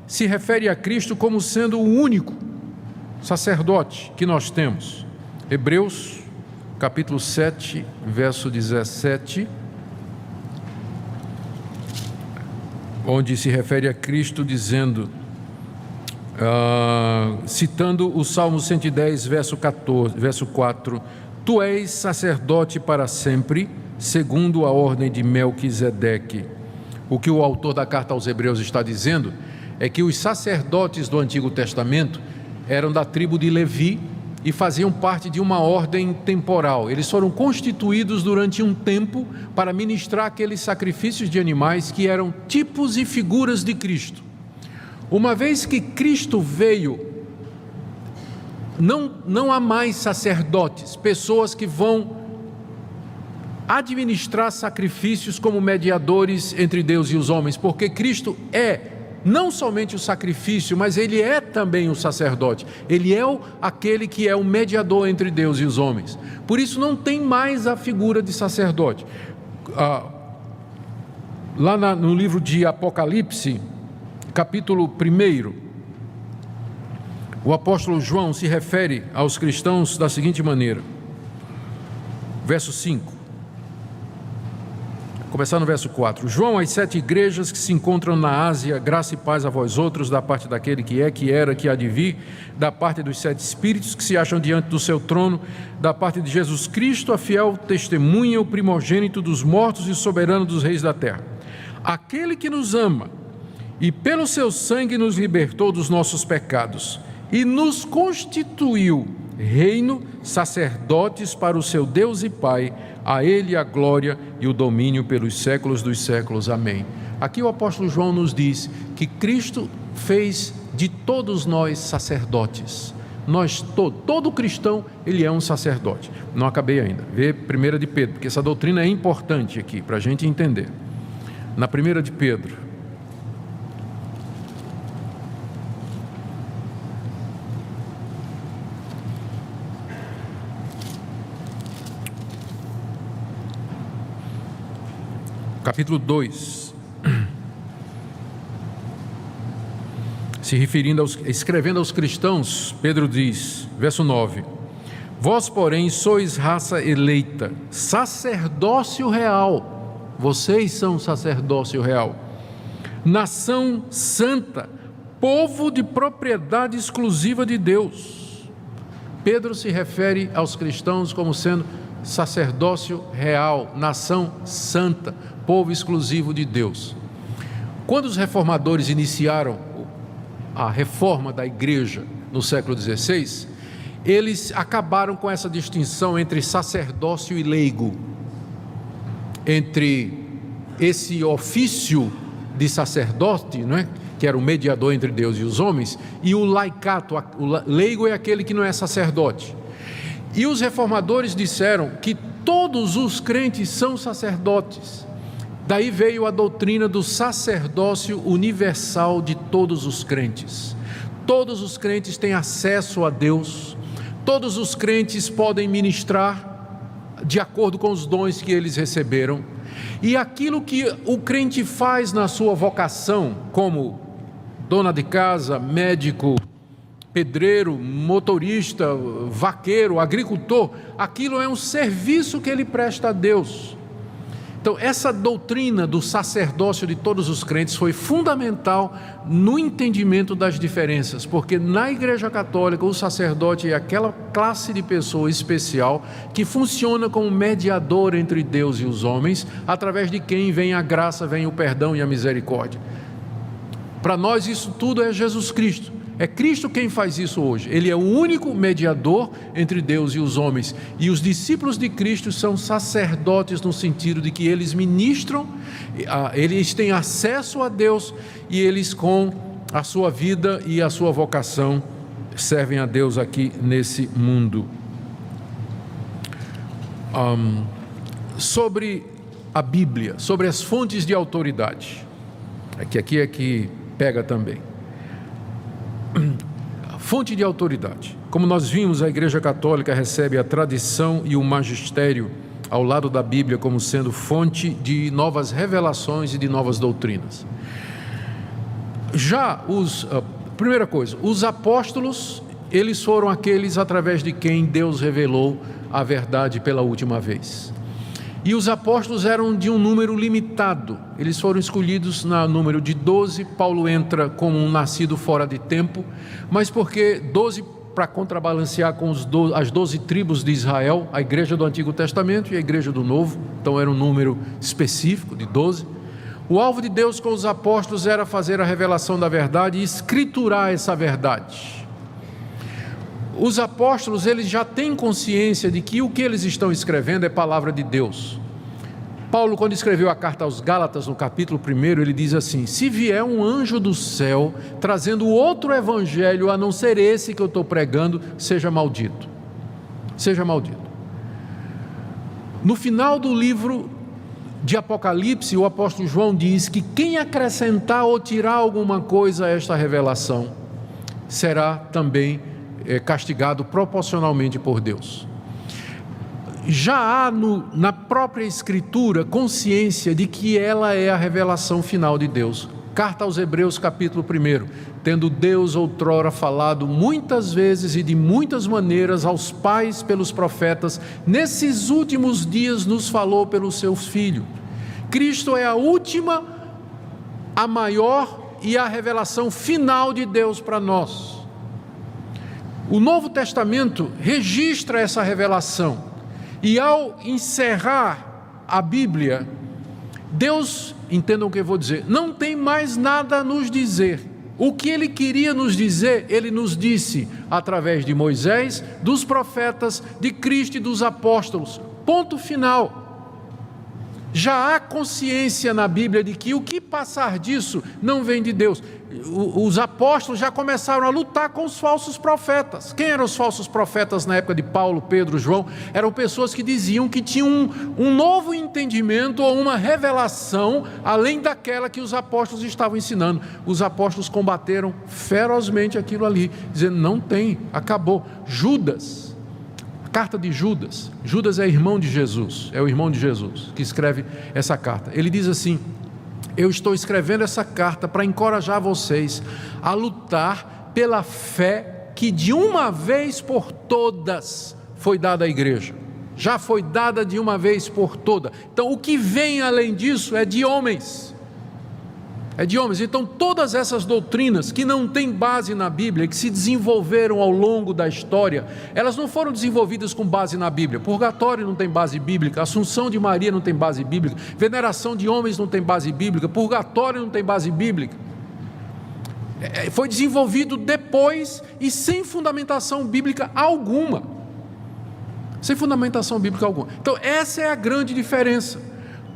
se refere a Cristo como sendo o único sacerdote que nós temos. Hebreus, capítulo 7, verso 17, onde se refere a Cristo dizendo... citando o Salmo 110, verso 4, Tu és sacerdote para sempre, segundo a ordem de Melquisedeque. O que o autor da carta aos Hebreus está dizendo é que os sacerdotes do Antigo Testamento eram da tribo de Levi e faziam parte de uma ordem temporal. Eles foram constituídos durante um tempo para ministrar aqueles sacrifícios de animais que eram tipos e figuras de Cristo. Uma vez que Cristo veio, não há mais sacerdotes, pessoas que vão administrar sacrifícios como mediadores entre Deus e os homens, porque Cristo é não somente o sacrifício, mas Ele é também o sacerdote. Ele é aquele que é o mediador entre Deus e os homens. Por isso não tem mais a figura de sacerdote. Lá no livro de Apocalipse, capítulo 1, o apóstolo João se refere aos cristãos da seguinte maneira, verso 5, começar no verso 4. João, às 7 igrejas que se encontram na Ásia, graça e paz a vós outros, da parte daquele que é, que era, que há de vir, da parte dos 7 espíritos que se acham diante do seu trono, da parte de Jesus Cristo, a fiel testemunha, o primogênito dos mortos e soberano dos reis da terra. Aquele que nos ama e pelo seu sangue nos libertou dos nossos pecados e nos constituiu reino, sacerdotes para o seu Deus e Pai, a Ele a glória e o domínio pelos séculos dos séculos. Amém. Aqui o apóstolo João nos diz que Cristo fez de todos nós sacerdotes. Todo cristão, ele é um sacerdote. Não acabei ainda. Vê 1 de Pedro, porque essa doutrina é importante aqui para a gente entender. Na 1 de Pedro, capítulo 2, escrevendo aos cristãos, Pedro diz, verso 9: Vós, porém, sois raça eleita, sacerdócio real, vocês são sacerdócio real, nação santa, povo de propriedade exclusiva de Deus. Pedro se refere aos cristãos como sendo sacerdócio real, nação santa, povo exclusivo de Deus. Quando os reformadores iniciaram a reforma da igreja no século XVI, eles acabaram com essa distinção entre sacerdócio e leigo, entre esse ofício de sacerdote, não é? Que era o mediador entre Deus e os homens, e o laicato. O leigo é aquele que não é sacerdote. E os reformadores disseram que todos os crentes são sacerdotes. Daí veio a doutrina do sacerdócio universal de todos os crentes. Todos os crentes têm acesso a Deus, todos os crentes podem ministrar de acordo com os dons que eles receberam. E aquilo que o crente faz na sua vocação, como dona de casa, médico, pedreiro, motorista, vaqueiro, agricultor, aquilo é um serviço que ele presta a Deus. Então, essa doutrina do sacerdócio de todos os crentes foi fundamental no entendimento das diferenças, porque na Igreja Católica o sacerdote é aquela classe de pessoa especial que funciona como mediador entre Deus e os homens, através de quem vem a graça, vem o perdão e a misericórdia. Para nós isso tudo é Jesus Cristo. É Cristo quem faz isso hoje. Ele é o único mediador entre Deus e os homens. E os discípulos de Cristo são sacerdotes no sentido de que eles ministram, eles têm acesso a Deus e eles, com a sua vida e a sua vocação, servem a Deus aqui nesse mundo. Sobre a Bíblia, sobre as fontes de autoridade. Aqui é que pega também. Fonte de autoridade. Como nós vimos, a Igreja Católica recebe a tradição e o magistério ao lado da Bíblia como sendo fonte de novas revelações e de novas doutrinas. Já primeira coisa, os apóstolos, eles foram aqueles através de quem Deus revelou a verdade pela última vez. E os apóstolos eram de um número limitado, eles foram escolhidos no número de 12, Paulo entra como um nascido fora de tempo, mas porque 12 para contrabalancear com as 12 tribos de Israel, a igreja do Antigo Testamento e a igreja do Novo, então era um número específico de 12. O alvo de Deus com os apóstolos era fazer a revelação da verdade e escriturar essa verdade. Os apóstolos, eles já têm consciência de que o que eles estão escrevendo é palavra de Deus. Paulo, quando escreveu a carta aos Gálatas, no capítulo 1, ele diz assim: se vier um anjo do céu trazendo outro evangelho a não ser esse que eu estou pregando, seja maldito. Seja maldito. No final do livro de Apocalipse, o apóstolo João diz que quem acrescentar ou tirar alguma coisa a esta revelação será também castigado proporcionalmente por Deus. Já há na própria Escritura consciência de que ela é a revelação final de Deus. Carta aos Hebreus, capítulo 1: tendo Deus outrora falado muitas vezes e de muitas maneiras aos pais pelos profetas, nesses últimos dias nos falou pelo seu Filho. Cristo é a última, a maior e a revelação final de Deus para nós. O Novo Testamento registra essa revelação, e ao encerrar a Bíblia, Deus, entendam o que eu vou dizer, não tem mais nada a nos dizer. O que Ele queria nos dizer, Ele nos disse através de Moisés, dos profetas, de Cristo e dos apóstolos. Ponto final. Já há consciência na Bíblia de que o que passar disso não vem de Deus. Os apóstolos já começaram a lutar com os falsos profetas. Quem eram os falsos profetas na época de Paulo, Pedro, João? Eram pessoas que diziam que tinham um novo entendimento ou uma revelação além daquela que os apóstolos estavam ensinando. Os apóstolos combateram ferozmente aquilo ali, dizendo: não tem, acabou. Judas, carta de Judas. Judas é irmão de Jesus, é o irmão de Jesus que escreve essa carta. Ele diz assim: eu estou escrevendo essa carta para encorajar vocês a lutar pela fé que de uma vez por todas foi dada à igreja. Já foi dada de uma vez por toda. Então o que vem além disso é de homens. É de homens. Então todas essas doutrinas que não têm base na Bíblia, que se desenvolveram ao longo da história, elas não foram desenvolvidas com base na Bíblia. Purgatório não tem base bíblica, Assunção de Maria não tem base bíblica, veneração de homens não tem base bíblica, purgatório não tem base bíblica. Foi desenvolvido depois e sem fundamentação bíblica alguma. Sem fundamentação bíblica alguma. Então essa é a grande diferença.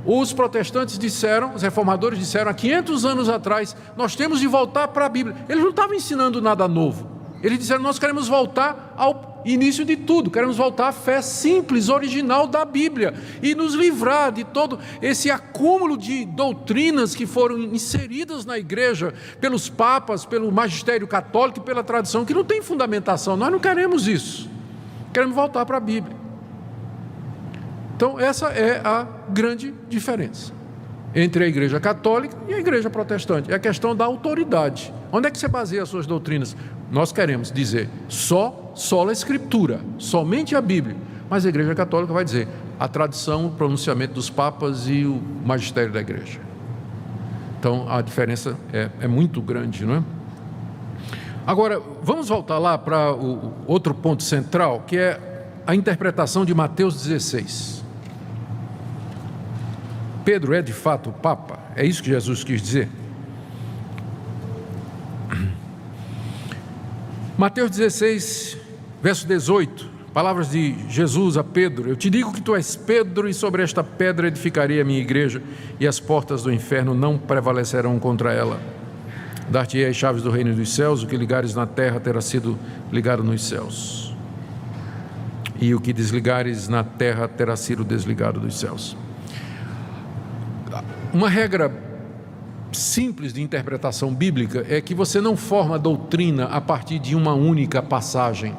Os protestantes disseram, os reformadores disseram há 500 anos atrás: nós temos de voltar para a Bíblia. Eles não estavam ensinando nada novo. Eles disseram: nós queremos voltar ao início de tudo, queremos voltar à fé simples, original da Bíblia e nos livrar de todo esse acúmulo de doutrinas que foram inseridas na igreja pelos papas, pelo magistério católico e pela tradição, que não tem fundamentação. Nós não queremos isso, queremos voltar para a Bíblia. Então essa é a grande diferença entre a igreja católica e a igreja protestante. É a questão da autoridade. Onde é que você baseia as suas doutrinas? Nós queremos dizer sola escritura, somente a Bíblia. Mas a igreja católica vai dizer: a tradição, o pronunciamento dos papas e o magistério da igreja. Então a diferença é muito grande, não é? Agora, vamos voltar lá para o outro ponto central, que é a interpretação de Mateus 16. Pedro é de fato o Papa? É isso que Jesus quis dizer? Mateus 16, verso 18, palavras de Jesus a Pedro: eu te digo que tu és Pedro, e sobre esta pedra edificarei a minha igreja, e as portas do inferno não prevalecerão contra ela. Dar-te-ei as chaves do reino dos céus, o que ligares na terra terá sido ligado nos céus, e o que desligares na terra terá sido desligado dos céus. Uma regra simples de interpretação bíblica é que você não forma doutrina a partir de uma única passagem.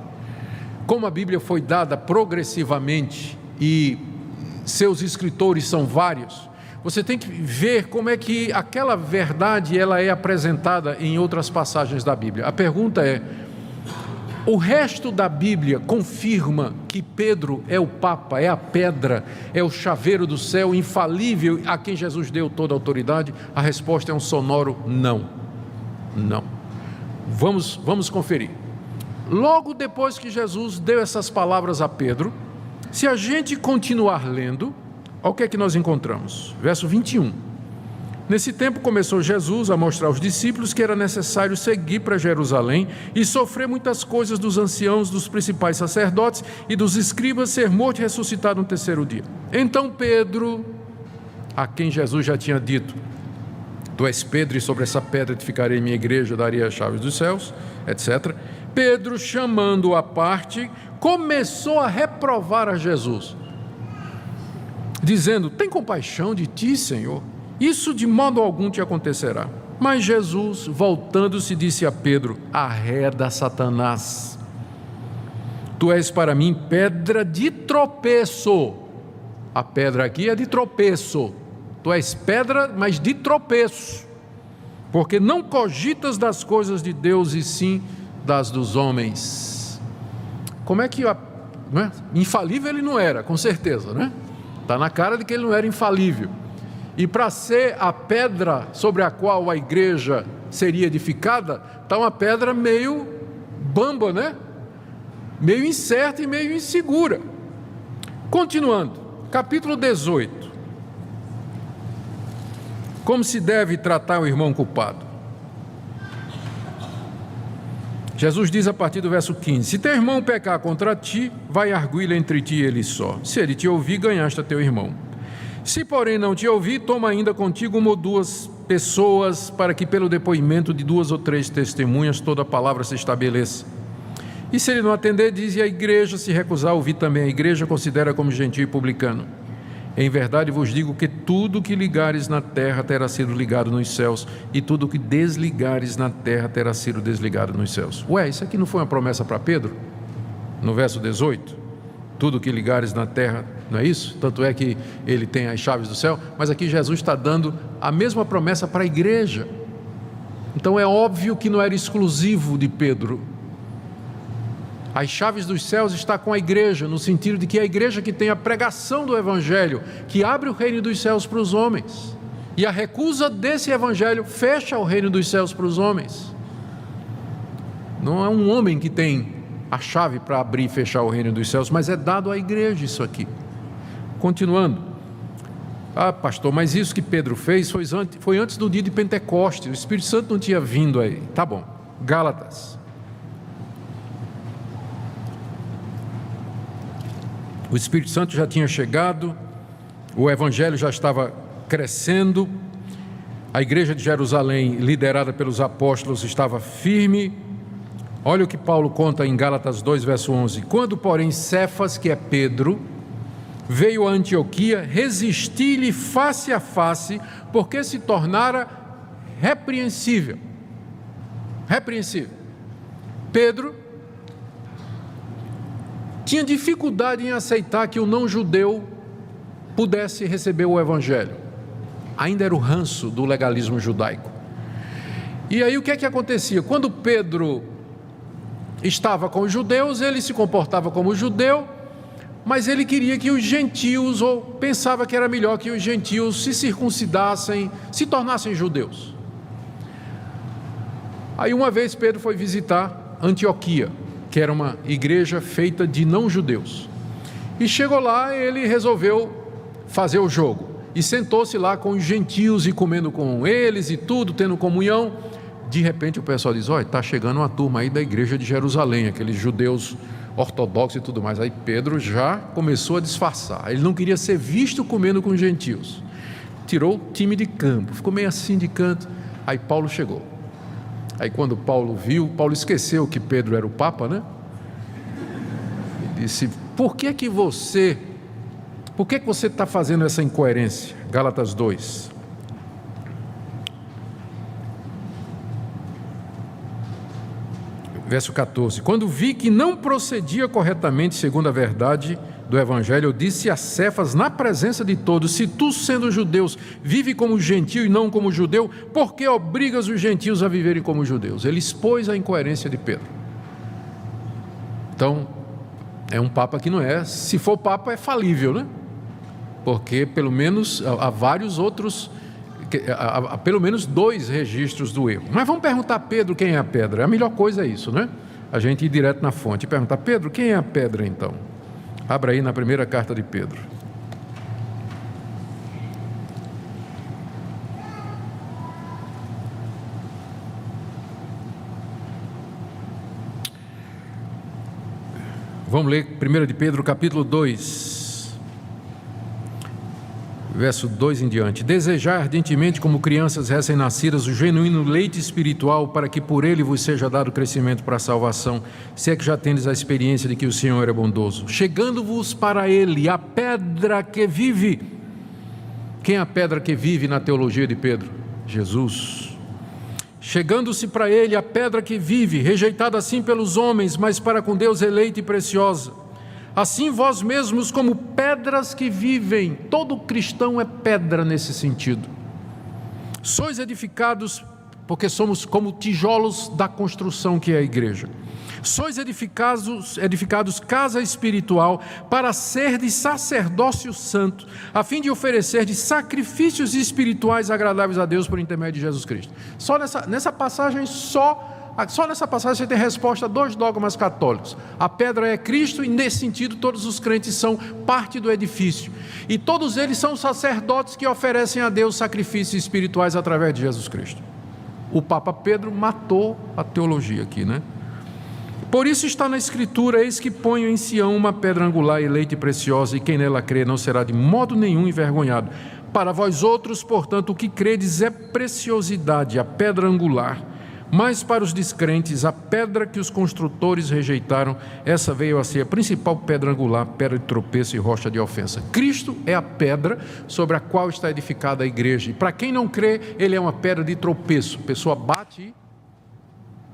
Como a Bíblia foi dada progressivamente e seus escritores são vários, você tem que ver como é que aquela verdade ela é apresentada em outras passagens da Bíblia. A pergunta é: o resto da Bíblia confirma que Pedro é o Papa, é a pedra, é o chaveiro do céu, infalível, a quem Jesus deu toda a autoridade? A resposta é um sonoro não. Não. Vamos conferir. Logo depois que Jesus deu essas palavras a Pedro, se a gente continuar lendo, olha o que é que nós encontramos. Verso 21. Nesse tempo começou Jesus a mostrar aos discípulos que era necessário seguir para Jerusalém e sofrer muitas coisas dos anciãos, dos principais sacerdotes e dos escribas, ser morto e ressuscitado no terceiro dia. Então Pedro, a quem Jesus já tinha dito: tu és Pedro, e sobre essa pedra edificarei minha igreja, darei as chaves dos céus, etc. Pedro, chamando-o à parte, começou a reprovar a Jesus, dizendo: tem compaixão de ti, Senhor, isso de modo algum te acontecerá. Mas Jesus, voltando-se, disse a Pedro: arreda, Satanás, tu és para mim pedra de tropeço. A pedra aqui é de tropeço. Tu és pedra, mas de tropeço, porque não cogitas das coisas de Deus, e sim das dos homens. Como é que né? Infalível ele não era, com certeza, né? Está na cara de que ele não era infalível. E para ser a pedra sobre a qual a igreja seria edificada, está uma pedra meio bamba, né? Meio incerta e meio insegura. Continuando, capítulo 18. Como se deve tratar o irmão culpado? Jesus diz a partir do verso 15: se teu irmão pecar contra ti, vai arguí-lo entre ti e ele só. Se ele te ouvir, ganhaste a teu irmão. Se porém não te ouvir, toma ainda contigo uma ou duas pessoas, para que pelo depoimento de 2 ou 3 testemunhas toda a palavra se estabeleça. E se ele não atender, diz a igreja. Se recusar a ouvir também a igreja, considera como gentio e publicano. Em verdade vos digo que tudo que ligares na terra terá sido ligado nos céus, e tudo que desligares na terra terá sido desligado nos céus. Ué, isso aqui não foi uma promessa para Pedro? No verso 18, tudo que ligares na terra, não é isso? Tanto é que ele tem as chaves do céu, mas aqui Jesus está dando a mesma promessa para a igreja. Então é óbvio que não era exclusivo de Pedro. As chaves dos céus está com a igreja, no sentido de que é a igreja que tem a pregação do evangelho, que abre o reino dos céus para os homens, e a recusa desse evangelho fecha o reino dos céus para os homens. Não é um homem que tem a chave para abrir e fechar o reino dos céus, mas é dado à igreja isso aqui. Continuando: ah, pastor, mas isso que Pedro fez foi antes do dia de Pentecostes, o Espírito Santo não tinha vindo aí. Tá bom. Gálatas. O Espírito Santo já tinha chegado, o evangelho já estava crescendo, a igreja de Jerusalém, liderada pelos apóstolos, estava firme. Olha o que Paulo conta em Gálatas 2, verso 11: quando, porém, Cefas, que é Pedro, veio a Antioquia, resisti-lhe face a face, porque se tornara repreensível. Pedro tinha dificuldade em aceitar que o não-judeu pudesse receber o evangelho. Ainda era o ranço do legalismo judaico. E aí o que é que acontecia? Quando Pedro estava com os judeus, ele se comportava como judeu, mas ele queria que os gentios, ou pensava que era melhor que os gentios se circuncidassem, se tornassem judeus. Aí uma vez Pedro foi visitar Antioquia, que era uma igreja feita de não-judeus. E chegou lá, ele resolveu fazer o jogo. E sentou-se lá com os gentios e comendo com eles e tudo, tendo comunhão. De repente o pessoal diz: olha, está chegando uma turma aí da igreja de Jerusalém, aqueles judeus ortodoxos e tudo mais. Aí Pedro já começou a disfarçar. Ele não queria ser visto comendo com os gentios. Tirou o time de campo, ficou meio assim de canto. Aí Paulo chegou. Aí quando Paulo viu, Paulo esqueceu que Pedro era o Papa, né? E disse: por que você está fazendo essa incoerência? Gálatas 2. Verso 14: quando vi que não procedia corretamente segundo a verdade do Evangelho, eu disse a Cefas na presença de todos: se tu, sendo judeus, vive como gentio e não como judeu, por que obrigas os gentios a viverem como judeus? Ele expôs a incoerência de Pedro. Então, é um Papa que não é, se for Papa é falível, né? Porque pelo menos há vários outros, há pelo menos 2 registros do erro. Mas vamos perguntar a Pedro quem é a pedra. A melhor coisa é isso, né? A gente ir direto na fonte e perguntar: Pedro, quem é a pedra então? Abra aí na primeira carta de Pedro. Vamos ler 1 de Pedro, capítulo 2, verso 2 em diante. Desejar ardentemente, como crianças recém-nascidas, o genuíno leite espiritual, para que por ele vos seja dado crescimento para a salvação, se é que já tendes a experiência de que o Senhor é bondoso. Chegando-vos para ele, a pedra que vive. Quem é a pedra que vive na teologia de Pedro? Jesus. Chegando-se para ele, a pedra que vive, rejeitada assim pelos homens, mas para com Deus eleita e preciosa. Assim vós mesmos, como pedras que vivem. Todo cristão é pedra nesse sentido. Sois edificados, porque somos como tijolos da construção que é a igreja. Sois edificados casa espiritual, para ser de sacerdócio santo, a fim de oferecer de sacrifícios espirituais agradáveis a Deus por intermédio de Jesus Cristo. Só nessa passagem você tem resposta a 2 dogmas católicos. A pedra é Cristo, e nesse sentido todos os crentes são parte do edifício. E todos eles são sacerdotes que oferecem a Deus sacrifícios espirituais através de Jesus Cristo. O Papa Pedro matou a teologia aqui, né? Por isso está na Escritura: eis que ponho em Sião uma pedra angular, eleita e preciosa, e quem nela crê não será de modo nenhum envergonhado. Para vós outros, portanto, o que credes é preciosidade, a pedra angular. Mas para os descrentes, a pedra que os construtores rejeitaram, essa veio a ser a principal pedra angular, pedra de tropeço e rocha de ofensa. Cristo é a pedra sobre a qual está edificada a igreja. E para quem não crê, ele é uma pedra de tropeço. A pessoa bate e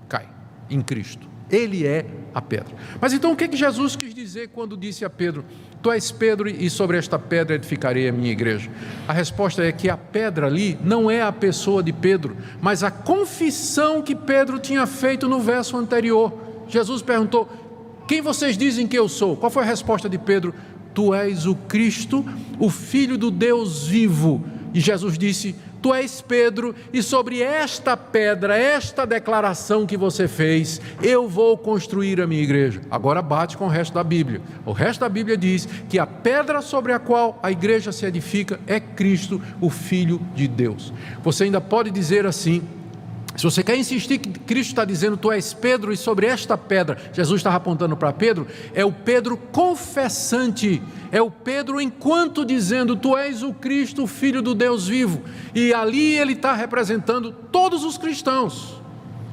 cai em Cristo. Ele é a pedra. Mas então o que Jesus quis dizer quando disse a Pedro: tu és Pedro e sobre esta pedra edificarei a minha igreja? A resposta é que a pedra ali não é a pessoa de Pedro, mas a confissão que Pedro tinha feito no verso anterior. Jesus perguntou: quem vocês dizem que eu sou? Qual foi a resposta de Pedro? Tu és o Cristo, o Filho do Deus vivo. E Jesus disse: tu és Pedro, e sobre esta pedra, esta declaração que você fez, eu vou construir a minha igreja. Agora bate com o resto da Bíblia. O resto da Bíblia diz que a pedra sobre a qual a igreja se edifica é Cristo, o Filho de Deus. Você ainda pode dizer assim: se você quer insistir que Cristo está dizendo tu és Pedro, e sobre esta pedra, Jesus estava apontando para Pedro, é o Pedro confessante, é o Pedro enquanto dizendo tu és o Cristo, o Filho do Deus vivo. E ali ele está representando todos os cristãos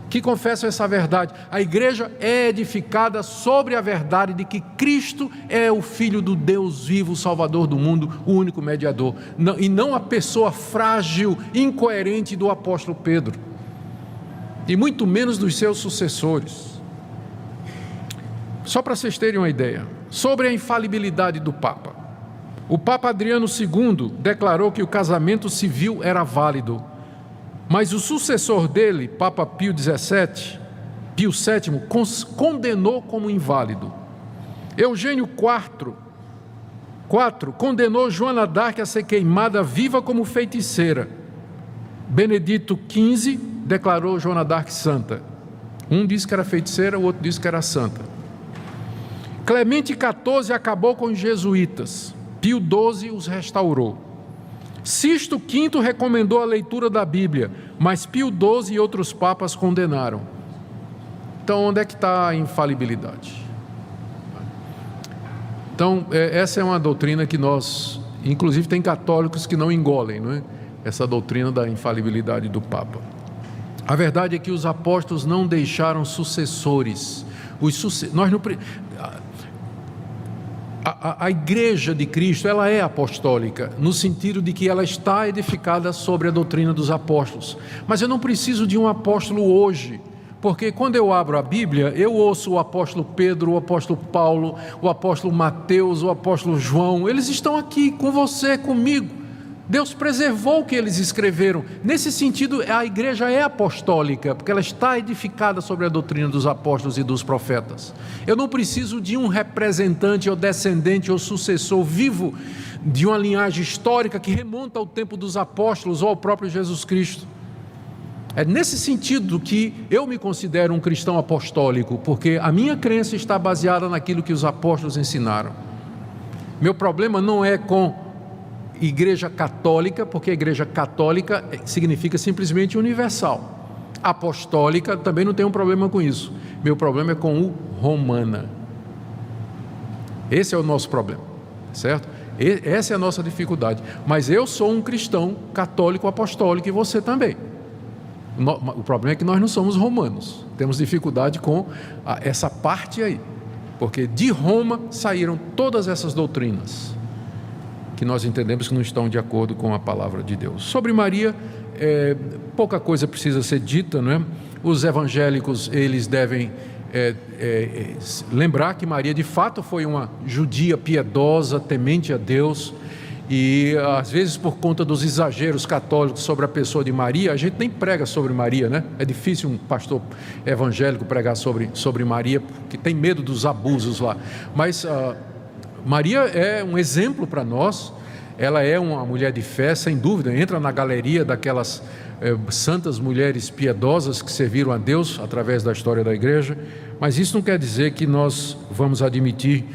que confessam essa verdade. A igreja é edificada sobre a verdade de que Cristo é o Filho do Deus vivo, o Salvador do mundo, o único mediador, e não a pessoa frágil, incoerente do apóstolo Pedro, e muito menos dos seus sucessores. Só para vocês terem uma ideia, sobre a infalibilidade do Papa. O Papa Adriano II declarou que o casamento civil era válido, mas o sucessor dele, Papa Pio VII, condenou como inválido. Eugênio IV 4. Condenou Joana d'Arc a ser queimada viva como feiticeira. Benedito XV declarou Joana d'Arc santa. Um disse que era feiticeira, o outro disse que era santa. Clemente XIV acabou com os jesuítas. Pio XII os restaurou. Sisto V recomendou a leitura da Bíblia, mas Pio XII e outros papas condenaram. Então, onde é que está a infalibilidade? Então, essa é uma doutrina que nós, inclusive tem católicos que não engolem, não é? Essa doutrina da infalibilidade do Papa. A verdade é que os apóstolos não deixaram sucessores. A igreja de Cristo, ela é apostólica, no sentido de que ela está edificada sobre a doutrina dos apóstolos. Mas eu não preciso de um apóstolo hoje, porque quando eu abro a Bíblia, eu ouço o apóstolo Pedro, o apóstolo Paulo, o apóstolo Mateus, o apóstolo João, eles estão aqui com você, comigo. Deus preservou o que eles escreveram. Nesse sentido, a igreja é apostólica, porque ela está edificada sobre a doutrina dos apóstolos e dos profetas. Eu não preciso de um representante ou descendente ou sucessor vivo de uma linhagem histórica que remonta ao tempo dos apóstolos ou ao próprio Jesus Cristo. É nesse sentido que eu me considero um cristão apostólico, porque a minha crença está baseada naquilo que os apóstolos ensinaram. Meu problema não é com igreja católica, porque a igreja católica significa simplesmente universal. Apostólica, também não tenho um problema com isso. Meu problema é com o romana. Esse é o nosso problema, certo? Essa é a nossa dificuldade. Mas eu sou um cristão católico apostólico e você também. O problema é que nós não somos romanos. Temos dificuldade com essa parte aí, porque de Roma saíram todas essas doutrinas que nós entendemos que não estão de acordo com a palavra de Deus. Sobre Maria, pouca coisa precisa ser dita, não é? Os evangélicos, eles devem lembrar que Maria de fato foi uma judia piedosa, temente a Deus, e às vezes por conta dos exageros católicos sobre a pessoa de Maria, a gente nem prega sobre Maria, né? É difícil um pastor evangélico pregar sobre Maria, porque tem medo dos abusos lá, mas Maria é um exemplo para nós. Ela é uma mulher de fé, sem dúvida, entra na galeria daquelas santas mulheres piedosas que serviram a Deus através da história da igreja, mas isso não quer dizer que nós vamos admitir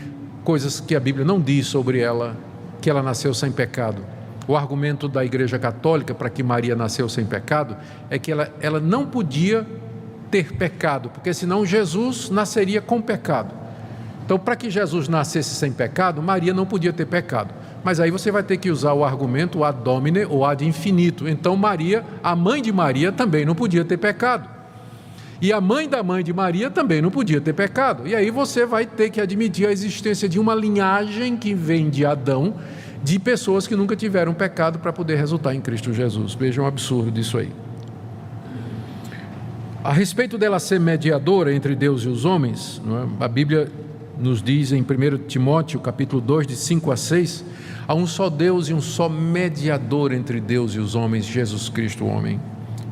coisas que a Bíblia não diz sobre ela, que ela nasceu sem pecado. O argumento da igreja católica para que Maria nasceu sem pecado é que ela não podia ter pecado, porque senão Jesus nasceria com pecado. Então, para que Jesus nascesse sem pecado, Maria não podia ter pecado. Mas aí você vai ter que usar o argumento ad hominem ou ad infinito. Então Maria, a mãe de Maria, também não podia ter pecado. E a mãe da mãe de Maria também não podia ter pecado. E aí você vai ter que admitir a existência de uma linhagem que vem de Adão, de pessoas que nunca tiveram pecado para poder resultar em Cristo Jesus. Vejam o absurdo disso aí. A respeito dela ser mediadora entre Deus e os homens, não é? A Bíblia nos diz em 1 Timóteo, capítulo 2, de 5 a 6, há um só Deus e um só mediador entre Deus e os homens, Jesus Cristo, o homem.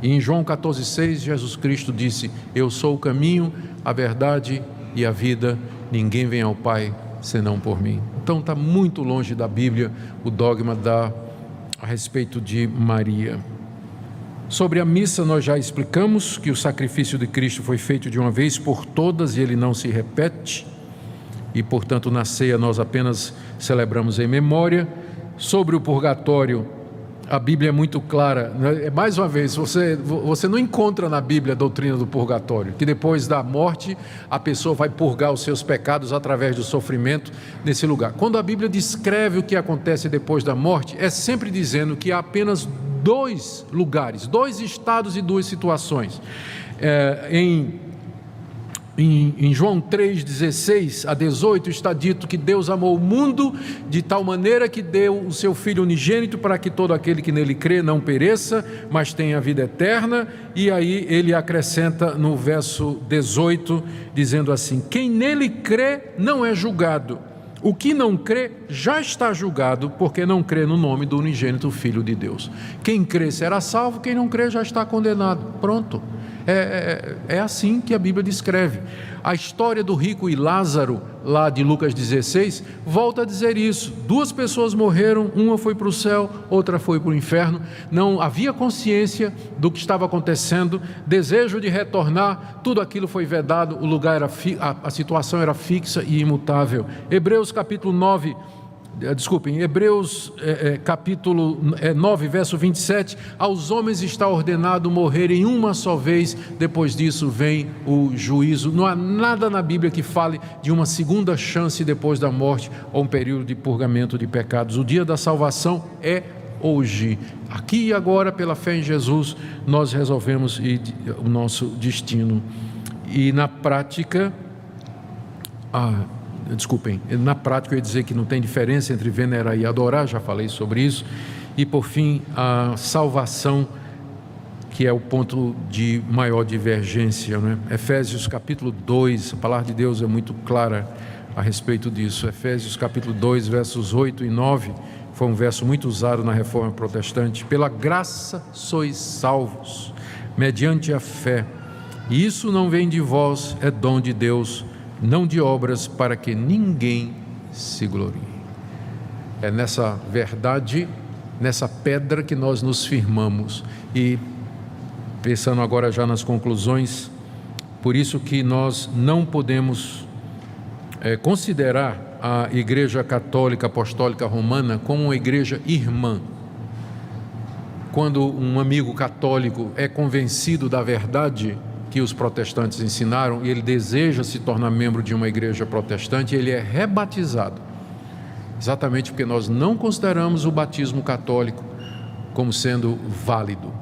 E em João 14, 6, Jesus Cristo disse: eu sou o caminho, a verdade e a vida, ninguém vem ao Pai senão por mim. Então está muito longe da Bíblia o dogma a respeito de Maria. Sobre a missa nós já explicamos que o sacrifício de Cristo foi feito de uma vez por todas e ele não se repete. E, portanto, na ceia nós apenas celebramos em memória. Sobre o purgatório, a Bíblia é muito clara. Mais uma vez, você não encontra na Bíblia a doutrina do purgatório, que depois da morte a pessoa vai purgar os seus pecados através do sofrimento nesse lugar. Quando a Bíblia descreve o que acontece depois da morte, é sempre dizendo que há apenas 2 lugares, 2 estados e 2 situações. Em João 3,16 a 18 está dito que Deus amou o mundo de tal maneira que deu o seu Filho unigênito para que todo aquele que nele crê não pereça, mas tenha vida eterna. E aí ele acrescenta no verso 18, dizendo assim: quem nele crê não é julgado, o que não crê já está julgado, porque não crê no nome do unigênito Filho de Deus. Quem crê será salvo, quem não crê já está condenado. Pronto. É assim que a Bíblia descreve. A história do rico e Lázaro, lá de Lucas 16, volta a dizer isso. 2 pessoas morreram, uma foi para o céu, outra foi para o inferno. Não havia consciência do que estava acontecendo, desejo de retornar, tudo aquilo foi vedado, o lugar era a situação era fixa e imutável. Hebreus capítulo 9, verso 27, aos homens está ordenado morrerem uma só vez, depois disso vem o juízo. Não há nada na Bíblia que fale de uma segunda chance depois da morte, ou um período de purgamento de pecados. O dia da salvação é hoje, aqui e agora, pela fé em Jesus, nós resolvemos o nosso destino. E na prática, na prática eu ia dizer que não tem diferença entre venerar e adorar, já falei sobre isso. E por fim, a salvação, que é o ponto de maior divergência, né? Efésios capítulo 2, a palavra de Deus é muito clara a respeito disso. Efésios capítulo 2, versos 8 e 9, foi um verso muito usado na Reforma Protestante. Pela graça sois salvos, mediante a fé, e isso não vem de vós, é dom de Deus, não de obras, para que ninguém se glorie. É nessa verdade, nessa pedra que nós nos firmamos. E pensando agora já nas conclusões, por isso que nós não podemos considerar a Igreja Católica Apostólica Romana como uma igreja irmã. Quando um amigo católico é convencido da verdade que os protestantes ensinaram, e ele deseja se tornar membro de uma igreja protestante, ele é rebatizado, exatamente porque nós não consideramos o batismo católico como sendo válido.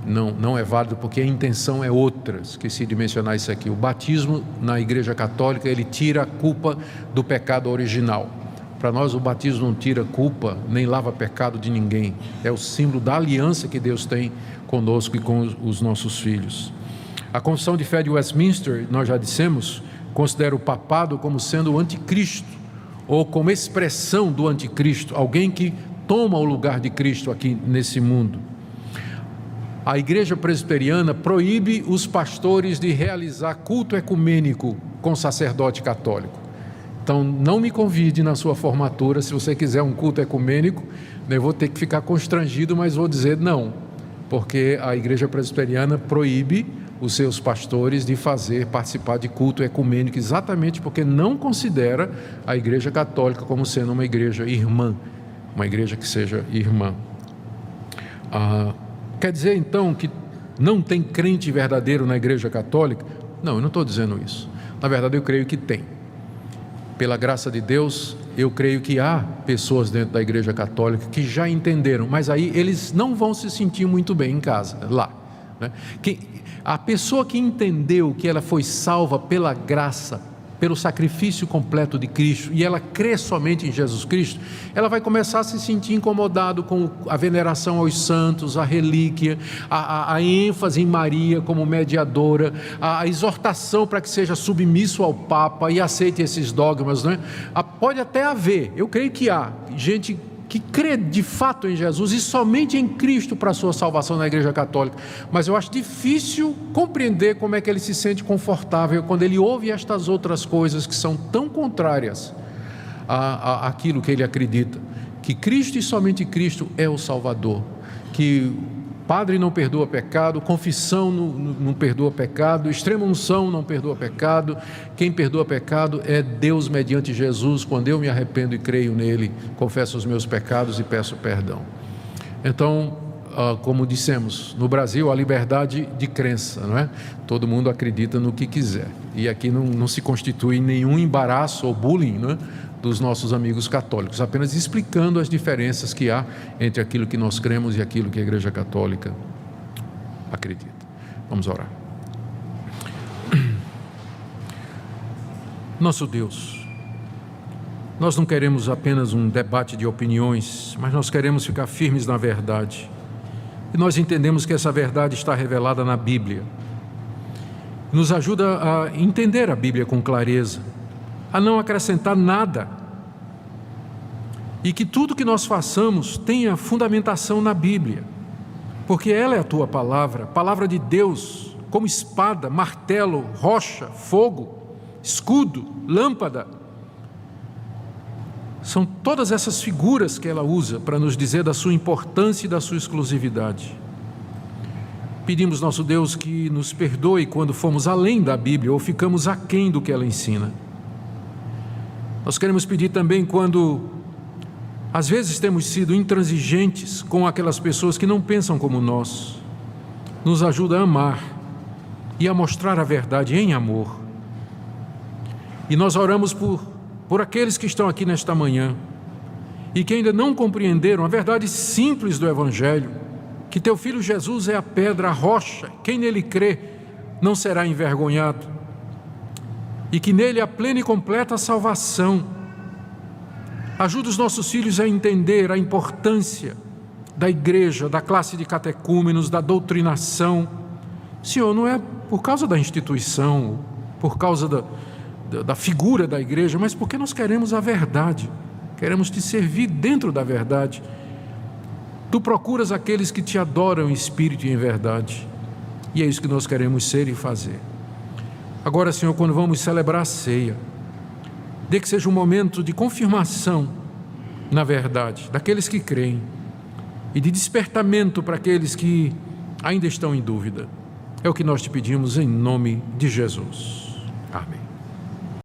Não é válido porque a intenção é outra. Esqueci de mencionar isso aqui. O batismo na igreja católica, ele tira a culpa do pecado original. Para nós o batismo não tira culpa, nem lava pecado de ninguém. É o símbolo da aliança que Deus tem conosco e com os nossos filhos. A Confissão de Fé de Westminster, nós já dissemos, considera o papado como sendo o anticristo, ou como expressão do anticristo, alguém que toma o lugar de Cristo aqui nesse mundo. A Igreja Presbiteriana proíbe os pastores de realizar culto ecumênico com sacerdote católico. Então, não me convide na sua formatura, se você quiser um culto ecumênico, eu vou ter que ficar constrangido, mas vou dizer não, porque a Igreja Presbiteriana proíbe os seus pastores de participar de culto ecumênico, exatamente porque não considera a Igreja Católica como sendo uma igreja irmã, uma igreja que seja irmã. Quer dizer então que não tem crente verdadeiro na Igreja Católica? Não, eu não estou dizendo isso. Na verdade, eu creio que tem. Pela graça de Deus, eu creio que há pessoas dentro da Igreja Católica que já entenderam, mas aí eles não vão se sentir muito bem em casa, lá, né? A pessoa que entendeu que ela foi salva pela graça, pelo sacrifício completo de Cristo, e ela crê somente em Jesus Cristo, ela vai começar a se sentir incomodado com a veneração aos santos, a relíquia, a ênfase em Maria como mediadora, a exortação para que seja submisso ao Papa e aceite esses dogmas, né? Pode até haver, eu creio que há gente que crê de fato em Jesus e somente em Cristo para a sua salvação na Igreja Católica, mas eu acho difícil compreender como é que ele se sente confortável quando ele ouve estas outras coisas que são tão contrárias àquilo que ele acredita, que Cristo e somente Cristo é o Salvador, que Padre não perdoa pecado, confissão não perdoa pecado, extrema unção não perdoa pecado. Quem perdoa pecado é Deus mediante Jesus. Quando eu me arrependo e creio nele, confesso os meus pecados e peço perdão. Então, como dissemos, no Brasil há liberdade de crença, não é? Todo mundo acredita no que quiser. E aqui não se constitui nenhum embaraço ou bullying, não é? Dos nossos amigos católicos, apenas explicando as diferenças que há entre aquilo que nós cremos e aquilo que a Igreja Católica acredita. Vamos orar. Nosso Deus, nós não queremos apenas um debate de opiniões, mas nós queremos ficar firmes na verdade. E nós entendemos que essa verdade está revelada na Bíblia. Nos ajuda a entender a Bíblia com clareza, a não acrescentar nada, e que tudo que nós façamos tenha fundamentação na Bíblia, porque ela é a tua palavra, palavra de Deus, como espada, martelo, rocha, fogo, escudo, lâmpada. São todas essas figuras que ela usa para nos dizer da sua importância e da sua exclusividade. Pedimos, nosso Deus, que nos perdoe quando fomos além da Bíblia ou ficamos aquém do que ela ensina. Nós queremos pedir também quando, às vezes, temos sido intransigentes com aquelas pessoas que não pensam como nós. Nos ajuda a amar e a mostrar a verdade em amor. E nós oramos por aqueles que estão aqui nesta manhã e que ainda não compreenderam a verdade simples do Evangelho, que teu Filho Jesus é a pedra, a rocha, quem nele crê não será envergonhado, e que nele há plena e completa salvação. Ajuda os nossos filhos a entender a importância da igreja, da classe de catecúmenos, da doutrinação. Senhor, não é por causa da instituição, por causa da figura da igreja, mas porque nós queremos a verdade, queremos te servir dentro da verdade. Tu procuras aqueles que te adoram em espírito e em verdade, e é isso que nós queremos ser e fazer. Agora, Senhor, quando vamos celebrar a ceia, dê que seja um momento de confirmação na verdade daqueles que creem e de despertamento para aqueles que ainda estão em dúvida. É o que nós te pedimos em nome de Jesus.